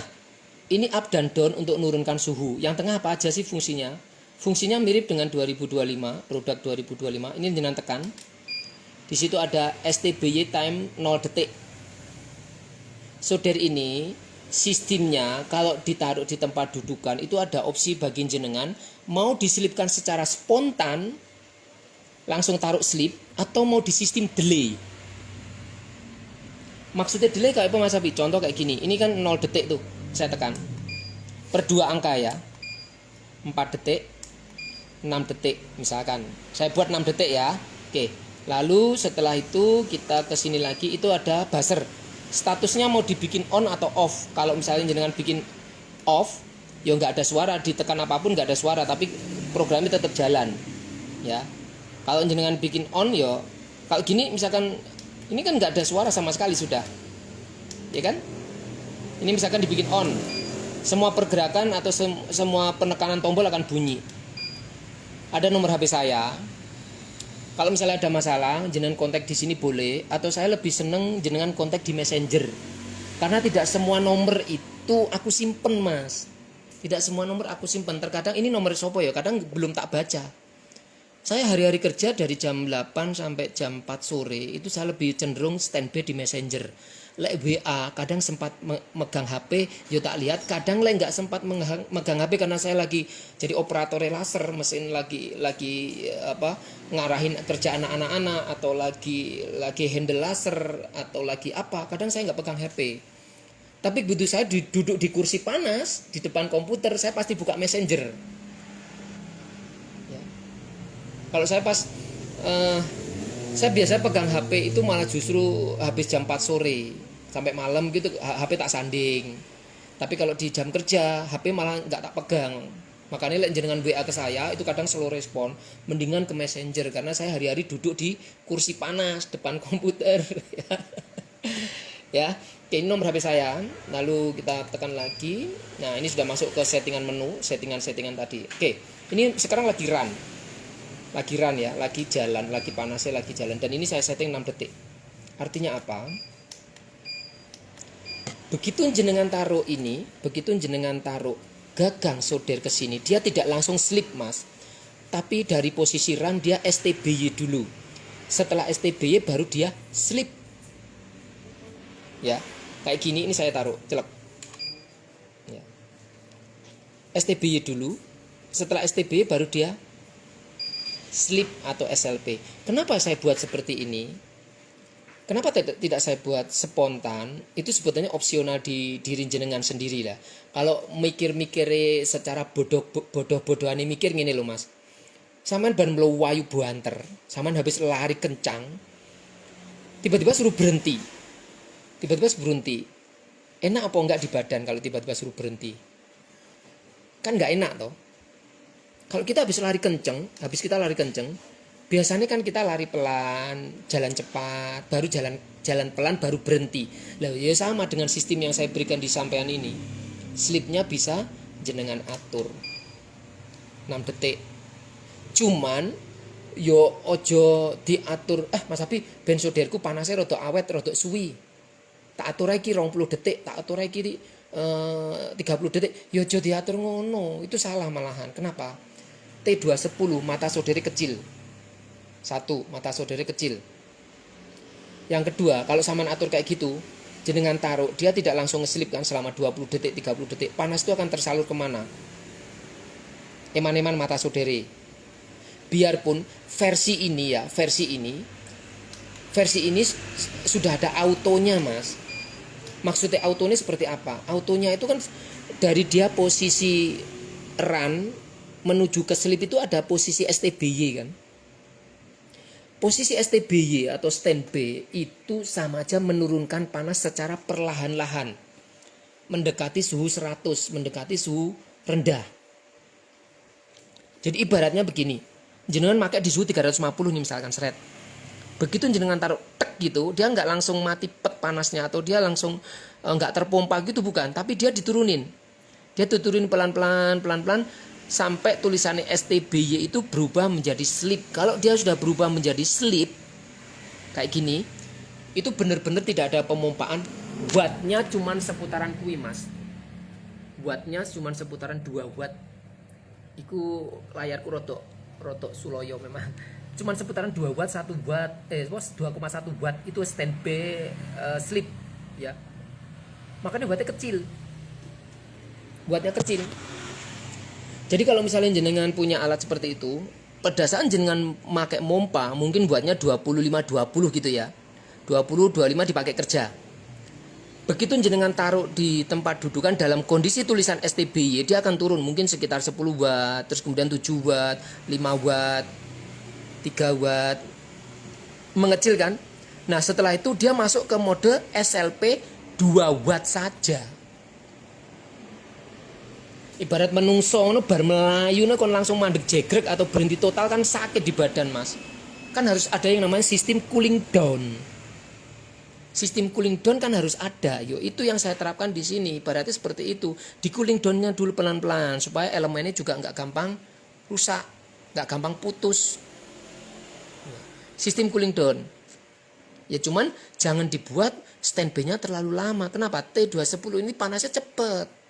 ini up dan down untuk menurunkan suhu. Yang tengah apa aja sih fungsinya? Fungsinya mirip dengan 2025, produk 2025. Ini jenengan tekan. Di situ ada STBY time 0 detik. Solder ini sistemnya kalau ditaruh di tempat dudukan itu ada opsi bagi jenengan mau diselipkan secara spontan langsung taruh slip atau mau di sistem delay. Maksudnya delay kayak apa Mas Abi? Contoh kayak gini. Ini kan 0 detik tuh. Saya tekan. Per 2 angka ya. 4 detik. 6 detik misalkan. Saya buat 6 detik ya. Oke. Lalu setelah itu kita ke sini lagi itu ada buzzer. Statusnya mau dibikin on atau off. Kalau misalnya jenengan bikin off, ya nggak ada suara, ditekan apapun nggak ada suara, tapi programnya tetap jalan. Ya. Kalau jenengan bikin on ya kalau gini misalkan ini kan nggak ada suara sama sekali sudah, ya kan? Ini misalkan dibikin on, semua pergerakan atau semua penekanan tombol akan bunyi. Ada nomor HP saya. Kalau misalnya ada masalah, jenengan kontak di sini boleh. Atau saya lebih seneng jenengan kontak di Messenger. Karena tidak semua nomor itu aku simpen Mas. Tidak semua nomor aku simpen. Terkadang ini nomor sopo ya, kadang belum tak baca. Saya hari-hari kerja dari jam 8 sampai jam 4 sore itu saya lebih cenderung standby di Messenger. Lek WA kadang sempat megang HP, yo tak lihat. Kadang lek nggak sempat megang HP karena saya lagi jadi operator laser, mesin lagi ngarahin kerjaan anak-anak atau lagi handle laser atau lagi apa. Kadang saya nggak pegang HP. Tapi begitu saya duduk di kursi panas di depan komputer, saya pasti buka Messenger. Kalau saya saya biasa pegang HP itu malah justru habis jam 4 sore sampai malam gitu HP tak sanding. Tapi kalau di jam kerja HP malah nggak tak pegang. Makanya jenengan WA ke saya itu kadang slow respon, mendingan ke Messenger karena saya hari-hari duduk di kursi panas depan komputer. Ya, ini nomor HP saya. Lalu kita tekan lagi. Nah, ini sudah masuk ke settingan menu, settingan tadi. Oke, ini sekarang lagi run ya, lagi jalan, lagi panasnya lagi jalan. Dan ini saya setting 6 detik. Artinya apa? Begitu jenengan taruh gagang solder ke sini, dia tidak langsung slip Mas. Tapi dari posisi run dia STBY dulu. Setelah STBY baru dia slip. Ya, kayak gini ini saya taruh, celek. Ya. STBY dulu. Setelah STBY baru dia slip atau SLP. Kenapa saya buat seperti ini? Kenapa tidak saya buat spontan? Itu sebetulnya opsional di diri jenengan sendiri lah. Kalau mikir-mikir secara bodoh-bodohan mikir gini loh Mas. Saman ban melayu buanter, saman habis lari kencang, tiba-tiba suruh berhenti. Enak apa enggak di badan kalau tiba-tiba suruh berhenti? Kan enggak enak toh. Kalau kita habis kita lari kenceng, biasanya kan kita lari pelan, jalan cepat, baru jalan pelan, baru berhenti. Lah ya sama dengan sistem yang saya berikan di sampean ini. Slipnya bisa jenengan atur 6 detik. Cuman yo ojo diatur. Mas Abi ben solderku panasnya rada awet, rada suwi. Tak atur lagi 20 detik, tak atur lagi 30 detik. Yo ojo diatur ngono. Itu salah malahan. Kenapa? T210 mata saudari kecil. Satu, mata saudara kecil. Yang kedua, kalau sampean atur kayak gitu, jenengan taruh, dia tidak langsung ngeslip kan selama 20 detik, 30 detik. Panas itu akan tersalur kemana? Eman-eman mata saudara. Biarpun versi ini sudah ada autonya, Mas. Maksudnya autonya seperti apa? Autonya itu kan dari dia posisi run menuju ke sleep itu ada posisi STBY kan. Posisi STBY atau standby itu sama aja menurunkan panas secara perlahan-lahan. Mendekati suhu 100, mendekati suhu rendah. Jadi ibaratnya begini, jenengan pakai di suhu 350 nih misalkan seret. Begitu jenengan taruh tek gitu, dia nggak langsung mati pet panasnya atau dia langsung nggak terpompa gitu bukan, tapi dia diturunin. Dia diturunin pelan-pelan sampai tulisannya STBY itu berubah menjadi sleep. Kalau dia sudah berubah menjadi sleep kayak gini, itu benar-benar tidak ada pemompaan. Wattnya cuman seputaran kui, Mas. Wattnya cuman seputaran 2 watt. Iku layarku rotok suloyo memang. Cuman seputaran 2 watt, 1 watt, 2,1 watt itu standby sleep ya. Makanya wattnya kecil. Jadi kalau misalnya jenengan punya alat seperti itu, pada saat jenengan pakai mompa, mungkin buatnya 25-20 gitu ya. 20-25 dipakai kerja. Begitu jenengan taruh di tempat dudukan dalam kondisi tulisan STBY, dia akan turun mungkin sekitar 10 watt, terus kemudian 7 watt, 5 watt, 3 watt. Mengecil kan? Nah setelah itu dia masuk ke mode SLP 2 watt saja. Ibarat menungso ngono bar melayu kon langsung mandek jegrek atau berhenti total kan sakit di badan, Mas. Kan harus ada yang namanya sistem cooling down. Sistem cooling down kan harus ada. Yo itu yang saya terapkan di sini. Ibaratnya seperti itu. Di cooling down-nya dulu pelan-pelan supaya elemennya juga nggak gampang rusak, nggak gampang putus. Sistem cooling down. Ya cuman jangan dibuat standby-nya terlalu lama. Kenapa? T210 ini panasnya cepet.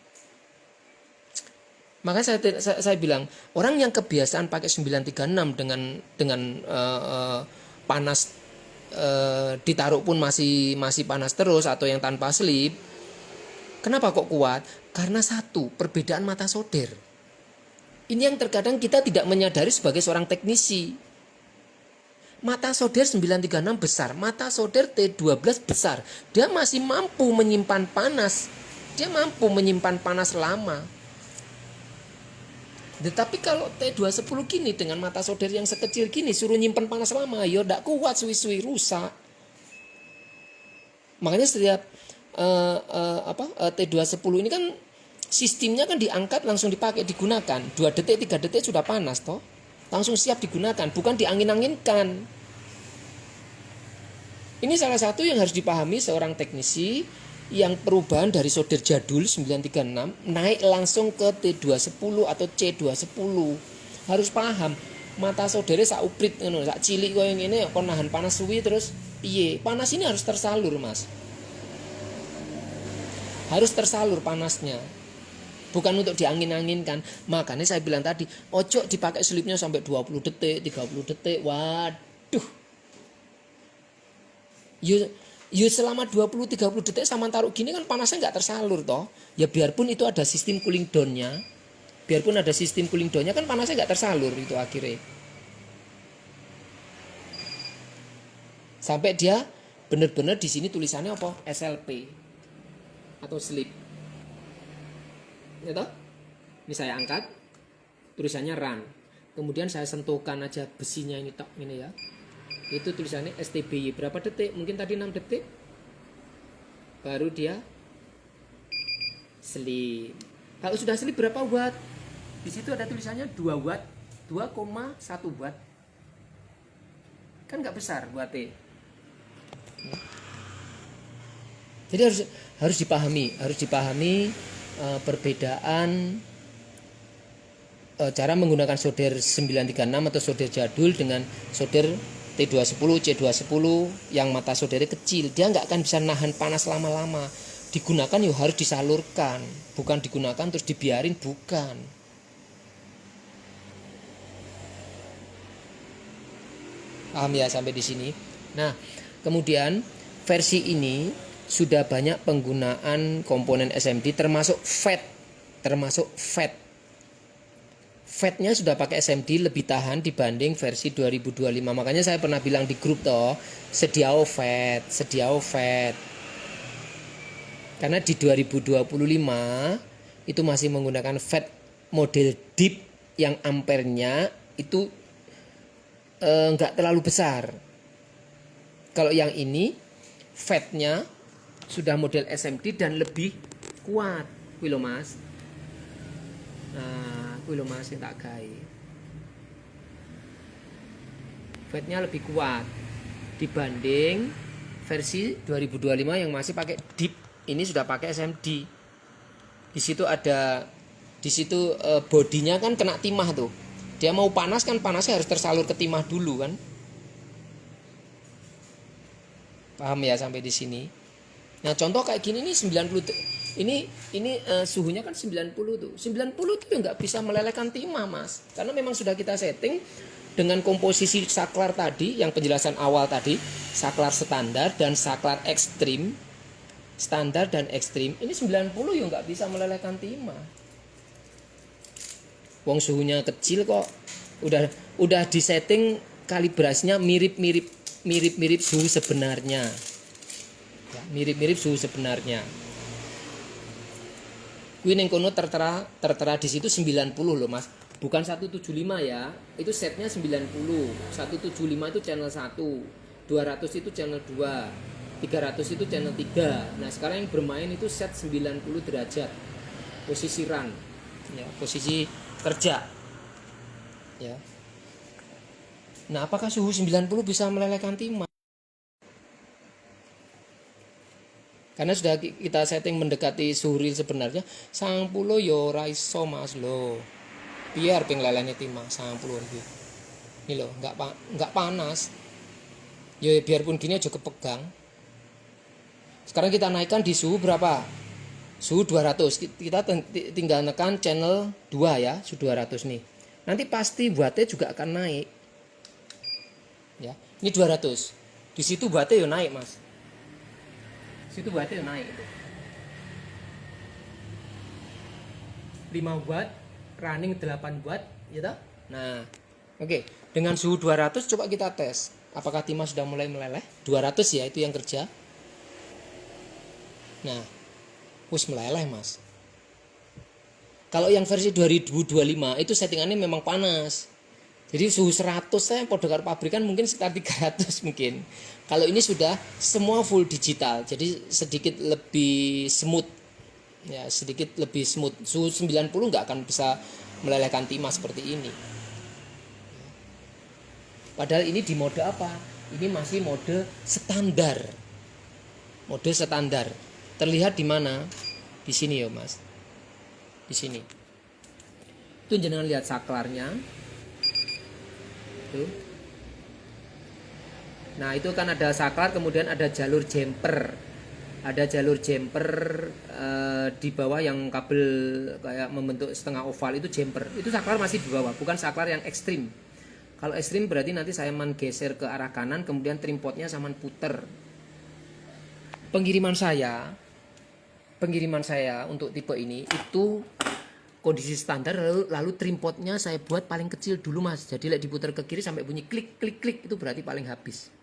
Makanya saya bilang orang yang kebiasaan pakai 936 dengan panas ditaruh pun masih panas terus atau yang tanpa sleep. Kenapa kok kuat? Karena satu, perbedaan mata solder. Ini yang terkadang kita tidak menyadari sebagai seorang teknisi. Mata solder 936 besar, mata solder T12 besar. Dia masih mampu menyimpan panas. Dia mampu menyimpan panas lama. Tetapi kalau T210 gini dengan mata solder yang sekecil gini suruh nyimpen panas lama, ya ndak kuat, suwi-suwi rusak. Makanya setiap T210 ini kan sistemnya kan diangkat langsung dipakai digunakan. 2 detik 3 detik sudah panas toh. Langsung siap digunakan, bukan diangin-anginkan. Ini salah satu yang harus dipahami seorang teknisi yang perubahan dari solder jadul 936 naik langsung ke T210 atau C210. Harus paham, mata soldernya sak uprit ngono, sak cilik koyo ngene kon nahan panas suwi terus piye? Panas ini harus tersalur, Mas. Harus tersalur panasnya. Bukan untuk diangin-anginkan. Makanya saya bilang tadi, ojo dipakai slipnya sampai 20 detik, 30 detik. Waduh. Ya selama 20-30 detik sama taruh gini kan panasnya nggak tersalur toh. Ya biarpun itu ada sistem cooling down-nya. Biarpun ada sistem cooling down-nya kan panasnya nggak tersalur itu akhirnya. Sampai dia benar-benar di sini tulisannya apa? SLP atau sleep. Ya toh? Ini saya angkat tulisannya run. Kemudian saya sentuhkan aja besinya ini tok ini ya. Itu tulisannya STBY berapa detik? Mungkin tadi 6 detik. Baru dia sleep. Kalau sudah sleep berapa watt? Di situ ada tulisannya 2 watt, 2,1 watt. Kan nggak besar wattnya. Jadi harus dipahami perbedaan cara menggunakan solder 936 atau solder jadul dengan solder T210, C210 yang mata soldernya kecil. Dia nggak akan bisa nahan panas lama-lama. Digunakan ya harus disalurkan, bukan digunakan terus dibiarin, bukan. Paham ya sampai di sini? Nah, kemudian versi ini sudah banyak penggunaan komponen SMD termasuk FAT. FAT-nya sudah pakai SMD lebih tahan dibanding versi 2025. Makanya saya pernah bilang di grup toh, sediao FAT. Karena di 2025 itu masih menggunakan FAT model deep yang ampernya itu nggak terlalu besar. Kalau yang ini FAT-nya sudah model SMD dan lebih kuat, kuwi lho Mas. Nah, kuwi lho Mas yang tak gawe. FAT-nya lebih kuat dibanding versi 2025 yang masih pakai deep. Ini sudah pakai SMD. Di situ bodinya kan kena timah tuh. Dia mau panas kan panasnya harus tersalur ke timah dulu kan. Paham ya sampai di sini? Nah, contoh kayak gini nih 90 ini suhunya kan 90 tuh. 90 tuh ya nggak bisa melelehkan timah, Mas. Karena memang sudah kita setting dengan komposisi saklar tadi yang penjelasan awal tadi, saklar standar dan saklar ekstrim. Standar dan ekstrim. Ini 90 ya nggak bisa melelehkan timah. Wong suhunya kecil kok. Udah disetting kalibrasinya mirip suhu sebenarnya. Ya, mirip suhu sebenarnya. Kuwi ning kono tertera di situ 90 loh, Mas. Bukan 175 ya. Itu setnya 90. 175 itu channel 1. 200 itu channel 2. 300 itu channel 3. Nah, sekarang yang bermain itu set 90 derajat. Posisi run. Ya, posisi kerja. Ya. Nah, apakah suhu 90 bisa melelehkan timah? Karena sudah kita setting mendekati suhu real sebenarnya 90 yo ora iso Mas lo. Biar ping lelehne timah 90 iki. Ini loh, enggak panas. Ya biarpun gini aja kepegang. Sekarang kita naikkan di suhu berapa? Suhu 200. Kita tinggal tekan channel 2 ya, suhu 200 nih. Nanti pasti wattnya juga akan naik. Ya, ini 200. Di situ wattnya ya naik, Mas. Di situ wattnya ya naik. 5 watt, running 8 watt, ya toh? Nah, oke. Dengan suhu 200 coba kita tes. Apakah timah sudah mulai meleleh? 200 ya, itu yang kerja. Nah, wis meleleh Mas. Kalau yang versi 2025 itu settingannya memang panas. Jadi suhu 100 saya podo karo pabrikan mungkin sekitar 300 mungkin. Kalau ini sudah semua full digital, jadi sedikit lebih smooth. Ya, sedikit lebih smooth. Suhu 90 nggak akan bisa melelehkan timah seperti ini. Padahal ini di mode apa? Ini masih mode standar. Mode standar. Terlihat di mana? Di sini ya, Mas. Di sini. Itu jangan lihat saklarnya. Tuh. Nah, itu kan ada saklar, kemudian ada jalur jumper. Ada jalur jumper di bawah yang kabel kayak membentuk setengah oval itu jumper. Itu saklar masih di bawah, bukan saklar yang ekstrim. Kalau ekstrim berarti nanti saya geser ke arah kanan, kemudian trimpotnya saya puter. Pengiriman saya untuk tipe ini itu kondisi standar, lalu trimpotnya saya buat paling kecil dulu Mas. Jadi lek diputar ke kiri sampai bunyi klik klik klik itu berarti paling habis.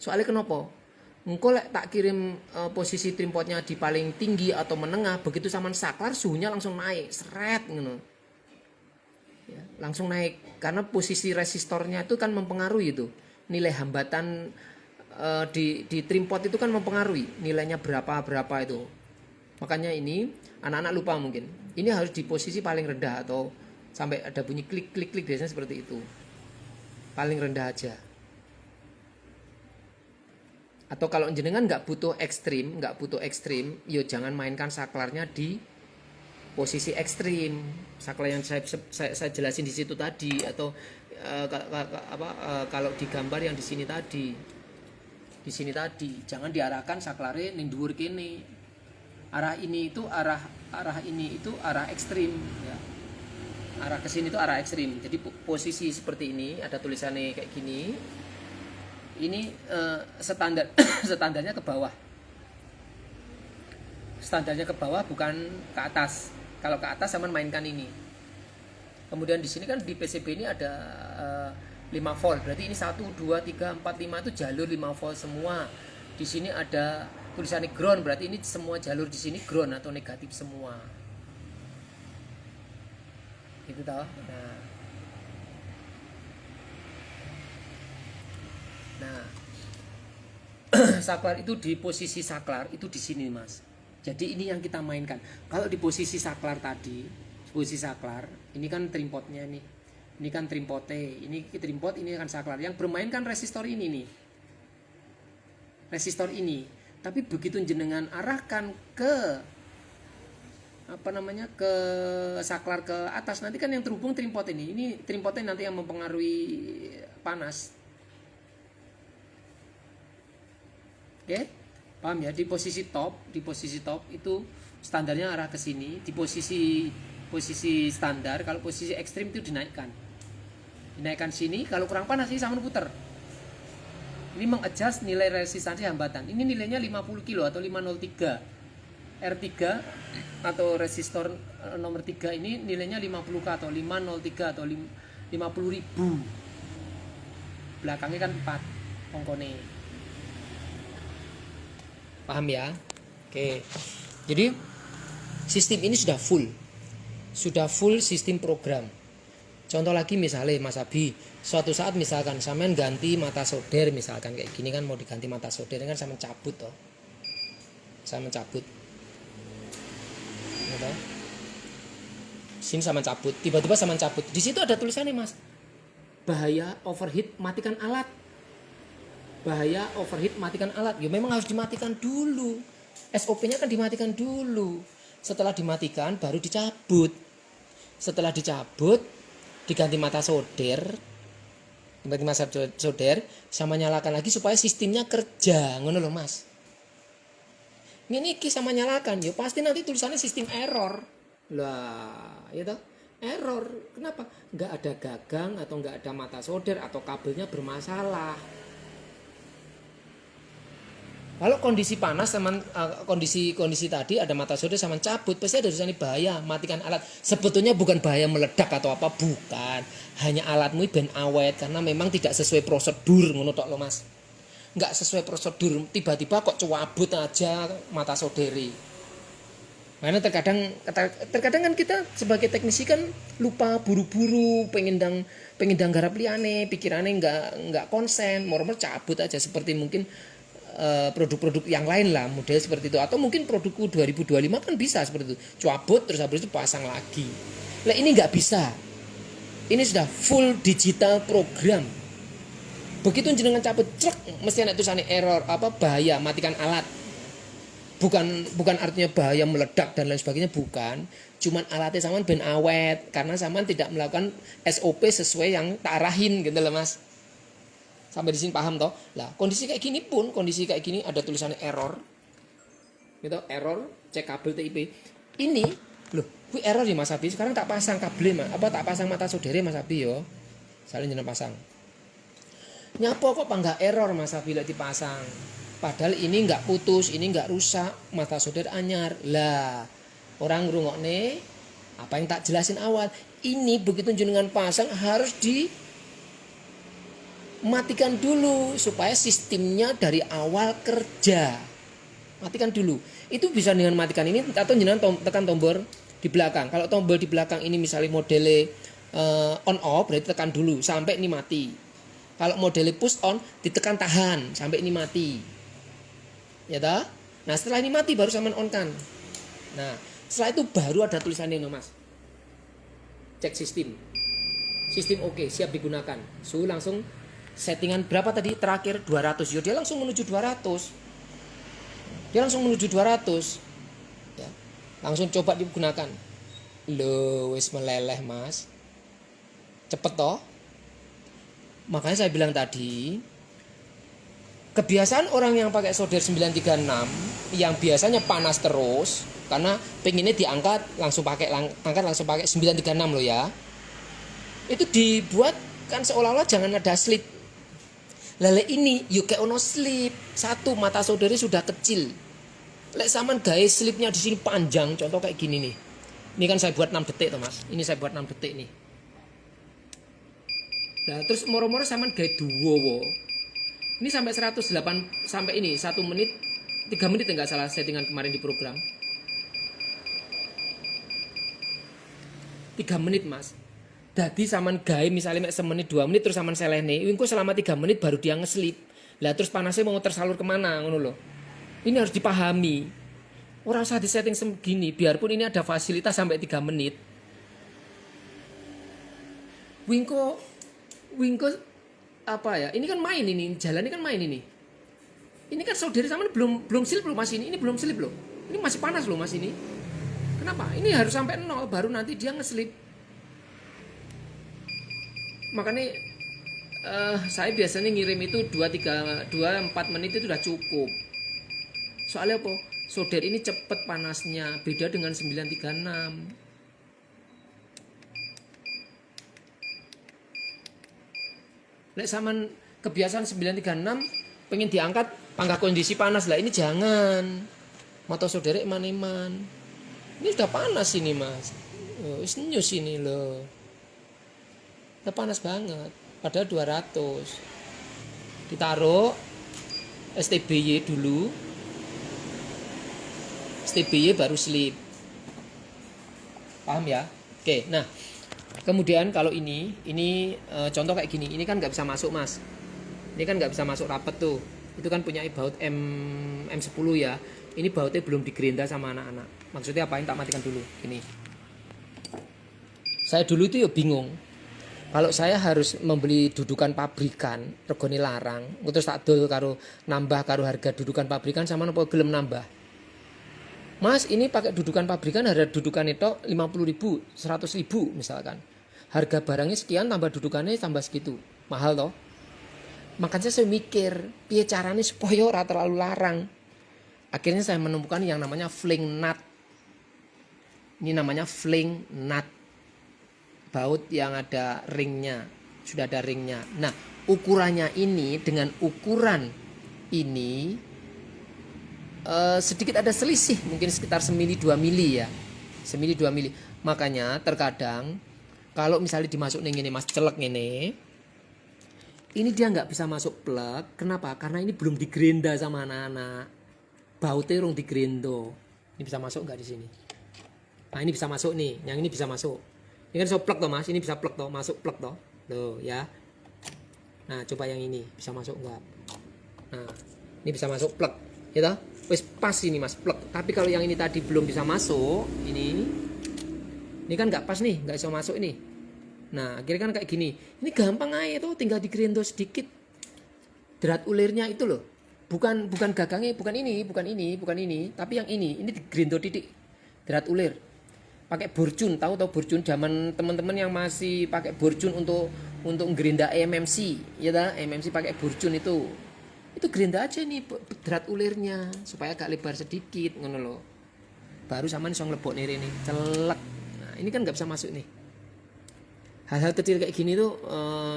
Soalnya kenapa? Engko lek tak kirim posisi trimpotnya di paling tinggi atau menengah, begitu saman saklar suhunya langsung naik, seret ngono. Ya, langsung naik karena posisi resistornya itu kan mempengaruhi itu. Nilai hambatan di trimpot itu kan mempengaruhi nilainya berapa itu. Makanya ini anak-anak lupa mungkin. Ini harus di posisi paling rendah atau sampai ada bunyi klik klik klik biasanya seperti itu. Paling rendah aja. Atau kalau jenengan nggak butuh ekstrim, yo jangan mainkan saklarnya di posisi ekstrim. Saklar yang saya jelasin di situ tadi atau kalau di gambar yang di sini tadi. Di sini tadi, jangan diarahkan saklare ning dhuwur kene. Arah ini itu arah ekstrim ya. Arah ke sini itu arah ekstrim. Jadi posisi seperti ini ada tulisannya kayak gini. Ini standar standarnya ke bawah. Standarnya ke bawah bukan ke atas. Kalau ke atas sama mainkan ini. Kemudian di sini kan di PCB ini ada 5 volt. Berarti ini 1 2 3 4 5 itu jalur 5 volt semua. Di sini ada tulisannya ground, berarti ini semua jalur di sini ground atau negatif semua. Gitu toh. Nah, saklar itu di posisi saklar itu di sini, Mas. Jadi ini yang kita mainkan. Kalau di posisi saklar tadi, posisi saklar, ini kan trimpotnya nih. Ini kan trimpote, ini trimpot, ini kan saklar. Yang bermain kan resistor ini nih. Resistor ini. Tapi begitu jenengan arahkan ke ke saklar ke atas, nanti kan yang terhubung trimpot ini. Ini trimpotnya nanti yang mempengaruhi panas. Oke, paham ya? Di posisi top itu standarnya arah ke sini. Di posisi standar, kalau posisi ekstrim itu dinaikkan sini. Kalau kurang panas ini sama puter. Ini mengadjust nilai resistansi hambatan. Ini nilainya 50 kilo atau 503. R3 atau resistor nomor 3 ini nilainya 50K atau 503 atau 50.000. Belakangnya kan 4 ongkone. Paham ya? Oke. Jadi sistem ini sudah full sistem program. Contoh lagi misalnya Mas Abi, suatu saat misalkan sampean ganti mata solder, misalkan kayak gini kan mau diganti mata solder kan sampean cabut toh. Sampean cabut. Gitu. Sini sampean cabut, tiba-tiba sampean cabut. Di situ ada tulisannya, Mas. Bahaya overheat, matikan alat. Bahaya overheat, matikan alat. Ya memang harus dimatikan dulu. SOP-nya kan dimatikan dulu. Setelah dimatikan baru dicabut. Setelah dicabut diganti mata solder, sama nyalakan lagi supaya sistemnya kerja, ngono loh Mas. Ini sama nyalakan, ya pasti nanti tulisannya sistem error. Lah, ya toh? Error. Kenapa? Nggak ada gagang atau nggak ada mata solder atau kabelnya bermasalah. Kalau kondisi panas sama kondisi tadi ada mata solder sama cabut, pasti ada tulisannya bahaya, matikan alat. Sebetulnya bukan bahaya meledak atau apa, bukan. Hanya alatmu ben awet karena memang tidak sesuai prosedur, ngono tok lo Mas. Enggak sesuai prosedur, tiba-tiba kok cabut aja mata solderi. Karena terkadang kan kita sebagai teknisi kan lupa buru-buru, pengen garap liane, pikirannya enggak konsen, moro-moro cabut aja seperti mungkin produk-produk yang lain lah, model seperti itu. Atau mungkin produkku 2025 kan bisa seperti itu, cabut terus habis itu pasang lagi. Nah ini nggak bisa, ini sudah full digital program. Begitu jenengan cabut cek, mesti ada tulisannya error bahaya, matikan alat. Bukan artinya bahaya meledak dan lain sebagainya, bukan. Cuman alatnya saman ben awet karena saman tidak melakukan SOP sesuai yang tak arahin gitu loh Mas. Sampai di sini paham toh? Lah, kondisi kayak gini ada tulisannya error. Gitu, error, cek kabel TIP. Ini loh, kuwi error ya Mas Abi. Sekarang tak pasang kabel tak pasang mata solder Mas Abi yo. Salin jeneng pasang. Nyapo kok enggak error Mas Abi lek dipasang. Padahal ini enggak putus, ini enggak rusak, mata solder anyar. Lah, orang ngrungokne apa yang tak jelasin awal. Ini begitu jenengan pasang harus matikan dulu supaya sistemnya dari awal kerja. Matikan dulu. Itu bisa dengan matikan ini atau jangan tekan tombol di belakang. Kalau tombol di belakang ini misalnya modelnya on off, berarti tekan dulu sampai ini mati. Kalau modelnya push on, ditekan tahan sampai ini mati. Ya toh? Nah, setelah ini mati baru sama on kan. Nah, setelah itu baru ada tulisannya Mas. Cek sistem. Sistem oke, siap digunakan. Suhu langsung settingan berapa tadi terakhir 200. Yo dia langsung menuju 200. Ya. Langsung coba digunakan. Loh, wis meleleh Mas. Cepet toh? Makanya saya bilang tadi, kebiasaan orang yang pakai solder 936 yang biasanya panas terus karena pengennya diangkat langsung pakai 936 loh ya. Itu dibuat kan seolah-olah jangan ada slit. Lele ini yuk kayak ono slip. Satu, mata saudari sudah kecil. Lek saman gawe slipnya di sini panjang, contoh kayak gini nih. Ini kan saya buat 6 detik tuh Mas. Ini saya buat 6 detik nih. Nah, terus moro-moro saman gawe duwo. Ini sampai 108 sampai ini 1 menit 3 menit enggak salah settingan kemarin di program. 3 menit Mas. Dadi saman gawe misalnya mek semenit 2 menit terus saman selene, engko selama 3 menit baru dia ngeslip. Lah terus panasnya mau tersalur kemana ngono loh. Ini harus dipahami. Orang usah disetting segini, biarpun ini ada fasilitas sampai 3 menit. Wingko apa ya? Ini kan main ini, jalan ini kan main ini. Ini kan saudari saman belum slip loh Mas ini belum slip loh. Ini masih panas loh Mas ini. Kenapa? Ini harus sampai 0 baru nanti dia ngeslip. Makanya saya biasanya ngirim itu 2-4 menit itu udah cukup. Soalnya apa? Solder ini cepet panasnya, beda dengan 936. Lek saman kebiasaan 936 pengen diangkat pangkat kondisi panas lah, ini jangan. Motor solder eman-eman. Ini udah panas ini Mas. Nyus ini loh. Udah panas banget. Padahal 200. Ditaruh STBY dulu. STBY baru slip. Paham ya? Oke, nah kemudian kalau ini contoh kayak gini, ini kan nggak bisa masuk Mas. Ini kan nggak bisa masuk rapet tuh. Itu kan punya baut M10 ya. Ini bautnya belum digerinda sama anak-anak. Maksudnya apain? Tak matikan dulu. Ini. Saya dulu itu ya bingung. Kalau saya harus membeli dudukan pabrikan, regane larang, terus tak dol karo nambah karo harga dudukan pabrikan sama nopo gelem nambah. Mas, ini pakai dudukan pabrikan harga dudukan itu 50.000, 100.000 misalkan. Harga barangnya sekian tambah dudukannya tambah segitu. Mahal toh? Makanya saya mikir, piye caranya supaya ora terlalu larang. Akhirnya saya menemukan yang namanya fling nut. Ini namanya fling nut. Baut yang ada ringnya, sudah ada ringnya. Nah, ukurannya ini dengan ukuran ini sedikit ada selisih, mungkin sekitar 1-2 mili ya, 1-2 mili. Makanya terkadang kalau misalnya dimasuk nih ini Mas celek ini dia nggak bisa masuk plug. Kenapa? Karena ini belum digerinda sama anak-anak. Bautnya rung digerindo. Ini bisa masuk nggak di sini? Nah ini bisa masuk nih, yang ini bisa masuk. Ini kan so plug toh Mas, ini bisa plug toh, masuk plug toh. Loh ya. Nah, coba yang ini bisa masuk enggak? Nah, ini bisa masuk plug. Ya toh? Wes pas ini Mas, plug. Tapi kalau yang ini tadi belum bisa masuk, ini kan enggak pas nih, enggak bisa masuk ini. Nah, akhirnya kan kayak gini. Ini gampang aja tuh, tinggal digerindo sedikit. Drat ulirnya itu loh. Bukan gagangnya, bukan ini, tapi yang ini digerindo titik. Drat ulir. Pakai borjun, tahu borjun zaman teman-teman yang masih pakai borjun untuk gerinda MMC, ya dah MMC pakai borjun itu gerinda aja nih drat ulirnya supaya agak lebar sedikit, ngono loh. Baru sama nih song lebok nih ini, celek. Nah ini kan nggak bisa masuk nih. Hal-hal kecil kayak gini tuh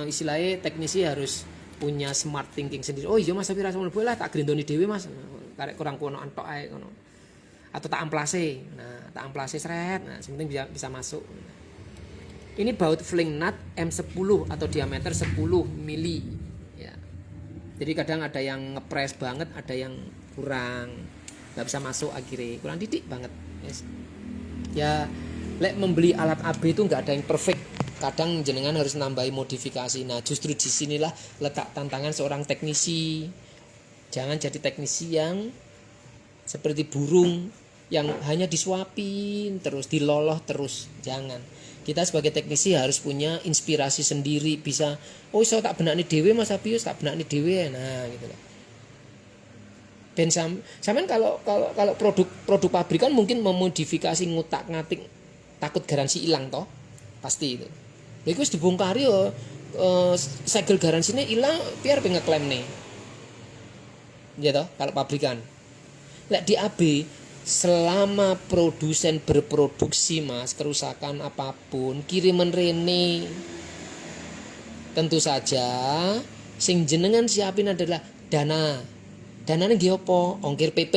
istilahnya teknisi harus punya smart thinking sendiri. Oh iya Mas, tapi rasa lebok lah tak gerindoni dewi Mas, karek kurang kuno antok ae ngono. Atau tak amplase. Nah, tak amplase seret. Nah, sepenting bisa masuk. Ini baut fling nut M10 atau diameter 10 mili ya. Jadi kadang ada yang ngepres banget, ada yang kurang, nggak bisa masuk akhirnya, kurang didik banget. Yes. Ya, lek membeli alat AB itu nggak ada yang perfect. Kadang jenengan harus nambahi modifikasi. Nah, justru disinilah letak tantangan seorang teknisi. Jangan jadi teknisi yang seperti burung yang hanya disuapin terus, diloloh terus. Jangan. Kita sebagai teknisi harus punya inspirasi sendiri, bisa iso tak benakne dhewe Mas Abius, tak benakne dhewe. Nah, gitu loh. Ben sampean kalau produk pabrikan mungkin memodifikasi ngutak-ngatik takut garansi hilang toh. Pasti itu. Lha iku wis dibongkari yo segel garansinya hilang biar pengeklaim nih. Ya toh, kalau pabrikan. Lek di AB selama produsen berproduksi Mas, kerusakan apapun kiriman rene, tentu saja Sing jenengan siapin adalah dana. Danane nggih apa? Ongkir PP.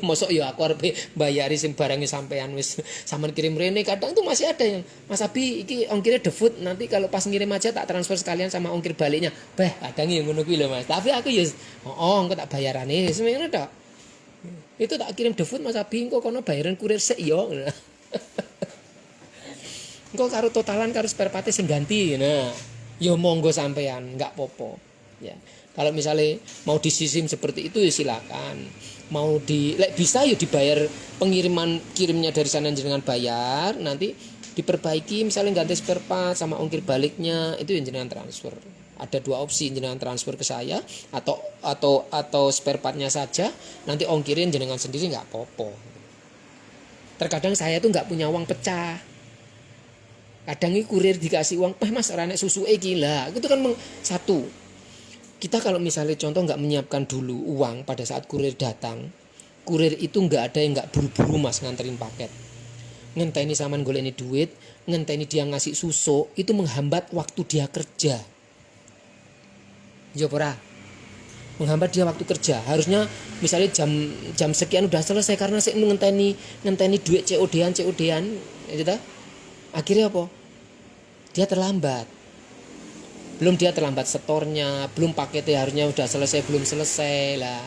Mosok ya aku arep bayari sing barangnya sampean wis sampean kirim rene. Kadang tuh masih ada yang Mas Abi iki ongkirnya default, nanti kalau pas ngirim aja tak transfer sekalian sama ongkir baliknya. Kadang ya ngono kuwi lho Mas. Tapi aku ya engko tak bayarane semono tok. Itu tak kirim default Mas Abi engko kono bayaran kurir sik yo. Engko karo totalan karo spare part sing ganti. Nah, ya monggo sampean, enggak popo. Ya. Kalau misalnya mau disisim seperti itu ya silakan. Mau bisa ya dibayar kirimnya dari sana jenengan bayar, nanti diperbaiki misalnya ganti spare part sama ongkir baliknya itu yang jenengan transfer. Ada dua opsi, jenengan transfer ke saya atau spare partnya saja, nanti ongkirin jenengan sendiri nggak apa-apa. Terkadang saya tuh nggak punya uang pecah. Kadang ini kurir dikasih uang, Mas ora nek susuke gila. Itu kan satu. Kita kalau misalnya contoh nggak menyiapkan dulu uang pada saat kurir datang, kurir itu nggak ada yang nggak buru-buru Mas nganterin paket. Ngenteni saman golekne duit, ngenteni dia ngasih susu, itu menghambat waktu dia kerja. Jopora, menghambat dia waktu kerja. Harusnya misalnya jam sekian udah selesai karena saya ngenteni duit COD-an, gitu. Akhirnya apa? Dia terlambat. Belum dia terlambat setornya, belum paketnya harusnya udah selesai, belum selesai lah.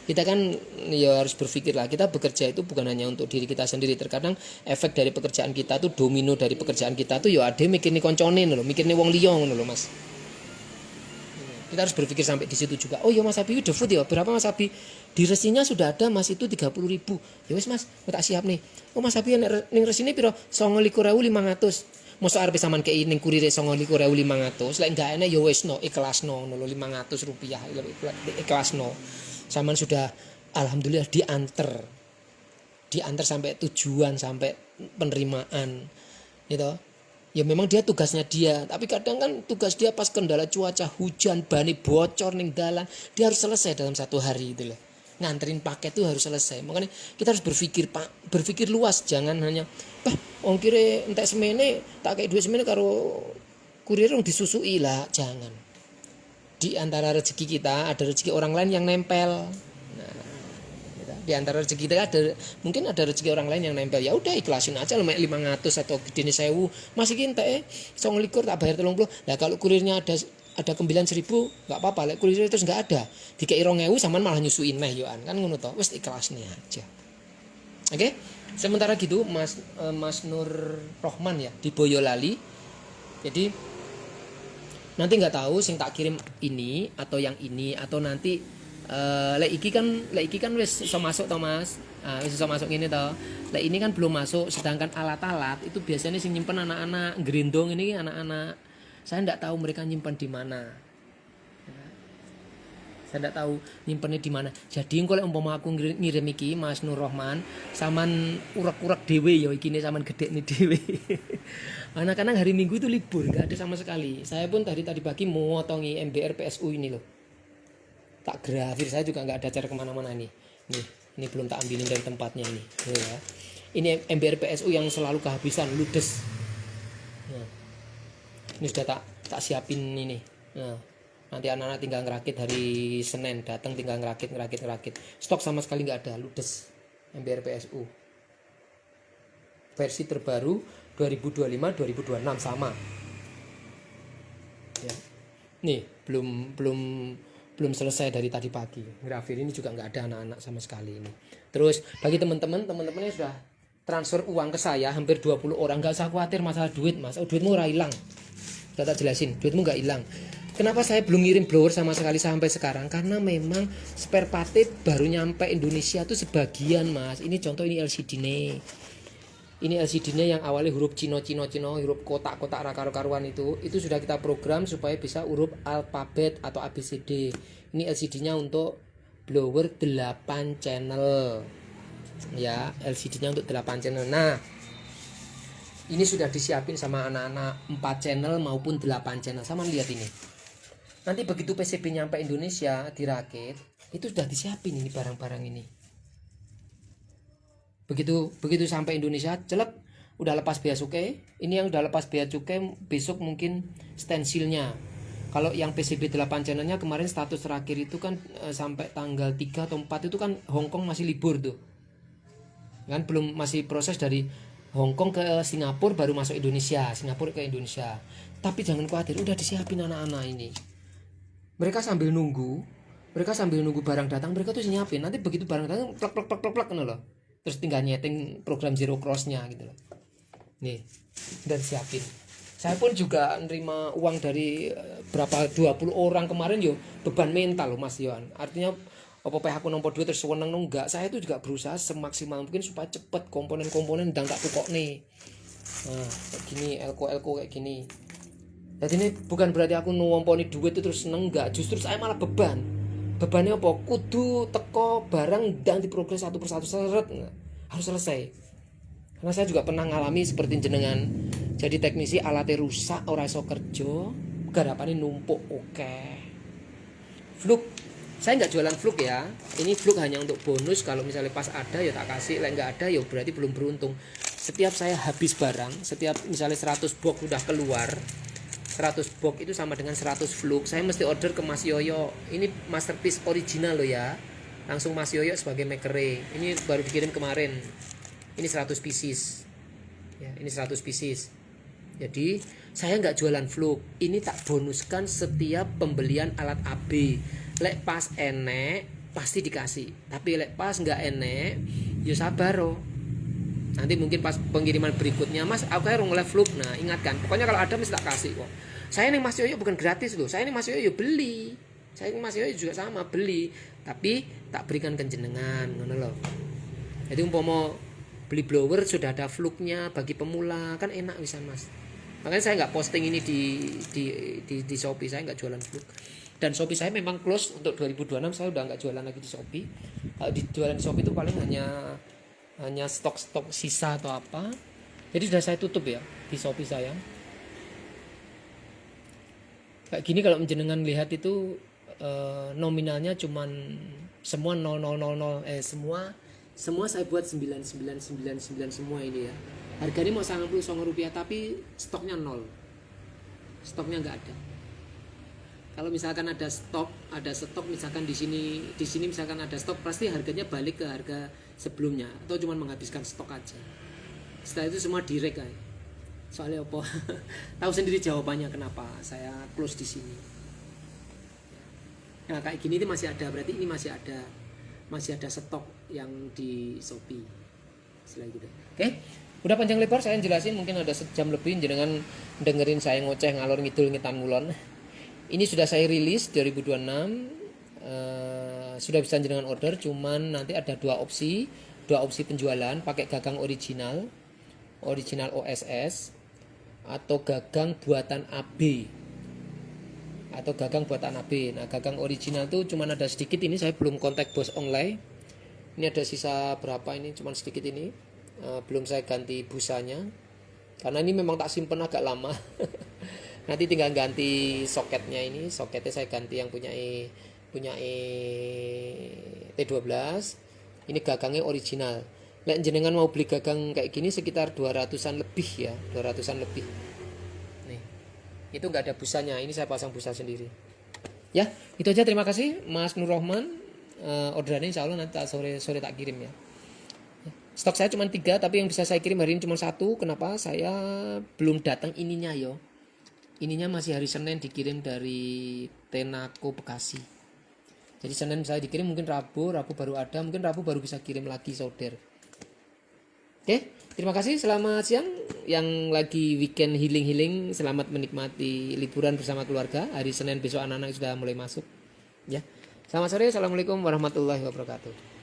Kita kan ya harus berpikir lah, kita bekerja itu bukan hanya untuk diri kita sendiri. Terkadang efek dari pekerjaan kita tuh domino dari pekerjaan kita tuh ya ada mikirnya koncone lho, mikirnya wong liya ngono lho Mas. Kita harus berpikir sampai di situ juga. Oh ya Mas Abi udah food ya, berapa Mas Abi? Di resinya sudah ada Mas itu 30.000. Ya wis Mas, tak siap nih. Oh Mas Abi ning resine piro? 29.500. Mosok arep sampean kei ning kurire 29.500, lek enggak enek ya wis no ikhlasno ngono lho 500 rupiah ikhlasno. Sampean sudah alhamdulillah diantar sampai tujuan, sampai penerimaan. Gitu. Ya memang dia tugasnya dia, tapi kadang kan tugas dia pas kendala cuaca hujan, bani bocor ning dalan, dia harus selesai dalam 1 hari itu loh. Nganterin paket itu harus selesai. Makanya kita harus berpikir luas, jangan hanya ongkire entek semene tak kayak duit semene karo kurir disusui lah, jangan. Di antara rezeki kita ada rezeki orang lain yang nempel. Nah, di antara rezeki kita mungkin ada rezeki orang lain yang nempel. Ya udah ikhlasin aja mek 500 atau gedene 1000. Mas iki enteke 29 tak bayar 30. Lah kalau kurirnya ada kembilan 1000 enggak apa-apa, lek kurir terus enggak ada. Dikei 2000 sampean malah nyusuin meh yoan. Kan ngono to. Wis ikhlasne aja. Oke? Sementara gitu Mas Nur Rohman ya di Boyolali. Jadi nanti nggak tahu sing tak kirim ini atau yang ini atau nanti lek iki kan wis iso masuk to Mas. Wis iso masuk ini to. Lek ini kan belum masuk, sedangkan alat-alat itu biasanya sing nyimpen anak-anak gerindong ini anak-anak. Saya enggak tahu mereka nyimpan di mana. Saya enggak tahu nyimpennya di mana. Jadi kalau umpama aku ngirim iki Mas Nur Rohman, saman urak-urak dhewe ya ikine saman gedekne dhewe. Anak-anak hari Minggu itu libur, enggak ada sama sekali. Saya pun tadi pagi mau motongi MBR PSU ini loh. Tak grafir, saya juga enggak ada cara kemana-mana nih. Ini belum tak ambilin dari tempatnya ini. Ya. Ini MBR PSU yang selalu kehabisan, ludes. Nah, ini sudah tak siapin ini. Nah, nanti anak-anak tinggal ngerakit hari Senin, datang tinggal ngerakit. Stok sama sekali nggak ada, ludes. MBR PSU versi terbaru 2025-2026 sama. Ya. Nih belum selesai dari tadi pagi. Grafir ini juga nggak ada anak-anak sama sekali ini. Terus bagi teman-temannya sudah transfer uang ke saya hampir 20 orang. Nggak usah khawatir masalah duit Mas. Duitmu ora hilang. Sudah tak jelasin, duitmu nggak hilang. Kenapa saya belum ngirim blower sama sekali sampai sekarang? Karena memang spare part baru nyampe Indonesia tuh sebagian Mas. Ini contoh ini LCD nih. Ini LCD-nya yang awalnya huruf Cino, huruf kotak-kotak karu-karuan itu sudah kita program supaya bisa huruf alfabet atau ABCD. Ini LCD-nya untuk blower 8 channel. Ya, LCD-nya untuk 8 channel. Nah, ini sudah disiapin sama anak-anak 4 channel maupun 8 channel. Sama lihat ini. Nanti begitu PCB nyampe Indonesia dirakit, itu sudah disiapin ini barang-barang ini. Begitu sampai Indonesia, celep udah lepas bea cukai. Ini yang udah lepas bea cukai besok mungkin stensilnya. Kalau yang PCB 8 channelnya kemarin status terakhir itu kan sampai tanggal 3 atau 4 itu kan Hong Kong masih libur tuh. Kan belum, masih proses dari Hong Kong ke Singapura baru masuk Indonesia, Singapura ke Indonesia. Tapi jangan khawatir, udah disiapin anak-anak ini. Mereka sambil nunggu barang datang, mereka tuh nyiapin. Nanti begitu barang datang, plak loh. Terus tinggal nyeting program zero cross-nya gitu loh. Nih, dan siapin. Saya pun juga nerima uang dari berapa 20 orang kemarin yo, beban mental loh Mas Yohan. Artinya apa aku nomor 2 terus seneng enggak. Saya itu juga berusaha semaksimal mungkin supaya cepet komponen-komponen dan tak tukok nih. Nah, kayak gini, elko kayak gini. Jadi ini bukan berarti aku nuwomponi duit itu terus seneng enggak. Justru saya malah beban. Bebannya apa? Kudu teko barang dan diprogres satu persatu seret. Harus selesai. Karena saya juga pernah ngalami seperti jenengan. Jadi teknisi alatnya rusak, ora iso kerja, garapane numpuk. Oke. Fluk. Saya nggak jualan fluk ya. Ini fluk hanya untuk bonus. Kalau misalnya pas ada ya tak kasih, kalau nggak ada ya berarti belum beruntung. Setiap saya habis barang, setiap misalnya 100 box sudah keluar, 100 box itu sama dengan 100 fluk. Saya mesti order ke Mas Yoyo. Ini masterpiece original loh ya. Langsung Mas Yoyo sebagai makere. Ini baru dikirim kemarin. Ini 100 pieces. Ya, ini 100 pieces. Jadi saya nggak jualan fluk. Ini tak bonuskan setiap pembelian alat AB. Lek pas enek pasti dikasih. Tapi lek pas nggak enek, ya sabar loh. Nanti mungkin pas pengiriman berikutnya, Mas, aku kayak ngeliat fluk. Nah, ingatkan. Pokoknya kalau ada mesti tak kasih kok. Saya nih Mas Yoyo bukan gratis loh. Saya nih Mas Yoyo beli. Saya nih Mas Yoyo juga sama beli. Tapi tak berikan ke jenengan, ngono loh. Jadi umpama beli blower sudah ada fluknya bagi pemula kan enak bisa Mas. Makanya saya nggak posting ini di Shopee. Saya nggak jualan fluk. Dan Shopee saya memang close untuk 2026. Saya udah nggak jualan lagi di Shopee. Kalau di jualan di Shopee itu paling hanya stok sisa atau apa. Jadi sudah saya tutup ya di Shopee saya. Kayak gini kalau menjenengan lihat itu nominalnya cuman semua 0000 semua saya buat 9999 semua ini ya. Harganya mau 90 rupiah tapi stoknya 0. Stoknya nggak ada. Kalau misalkan ada stok misalkan di sini misalkan ada stok pasti harganya balik ke harga sebelumnya atau cuma menghabiskan stok aja. Setelah itu semua direct aja. Soalnya apa? Tahu sendiri jawabannya kenapa saya close di sini. Nah, kayak gini ini masih ada, berarti ini masih ada stok yang di Shopee. Selain gitu. Oke. Udah panjang lebar saya jelasin mungkin ada sejam lebih jenengan dengerin saya ngoceh ngalor ngidul ngitan ngulon. Ini sudah saya rilis 2026. Sudah bisa jenengan order, cuman nanti ada dua opsi penjualan, pakai gagang original OSS atau gagang buatan AB. Nah, gagang original tuh cuman ada sedikit, ini saya belum kontak bos online. Ini ada sisa berapa ini, cuman sedikit ini. Belum saya ganti busanya. Karena ini memang tak simpen agak lama. Nanti tinggal ganti soketnya ini. Soketnya saya ganti yang punya T12. Ini gagangnya original. Lek jenengan mau beli gagang kayak gini sekitar 200-an lebih ya, 200-an lebih. Nih. Itu enggak ada busanya. Ini saya pasang busa sendiri. Ya, itu aja, terima kasih Mas Nur Rahman. Orderannya insya Allah nanti sore tak kirim ya. Stok saya cuma 3, tapi yang bisa saya kirim hari ini cuma 1. Kenapa? Saya belum datang ininya yo. Ininya masih hari Senin dikirim dari Tenaco Bekasi. Jadi Senin saya dikirim, mungkin Rabu baru ada, mungkin Rabu baru bisa kirim lagi solder. Oke, terima kasih. Selamat siang yang lagi weekend healing, selamat menikmati liburan bersama keluarga. Hari Senin besok anak-anak sudah mulai masuk. Ya. Selamat sore. Assalamualaikum warahmatullahi wabarakatuh.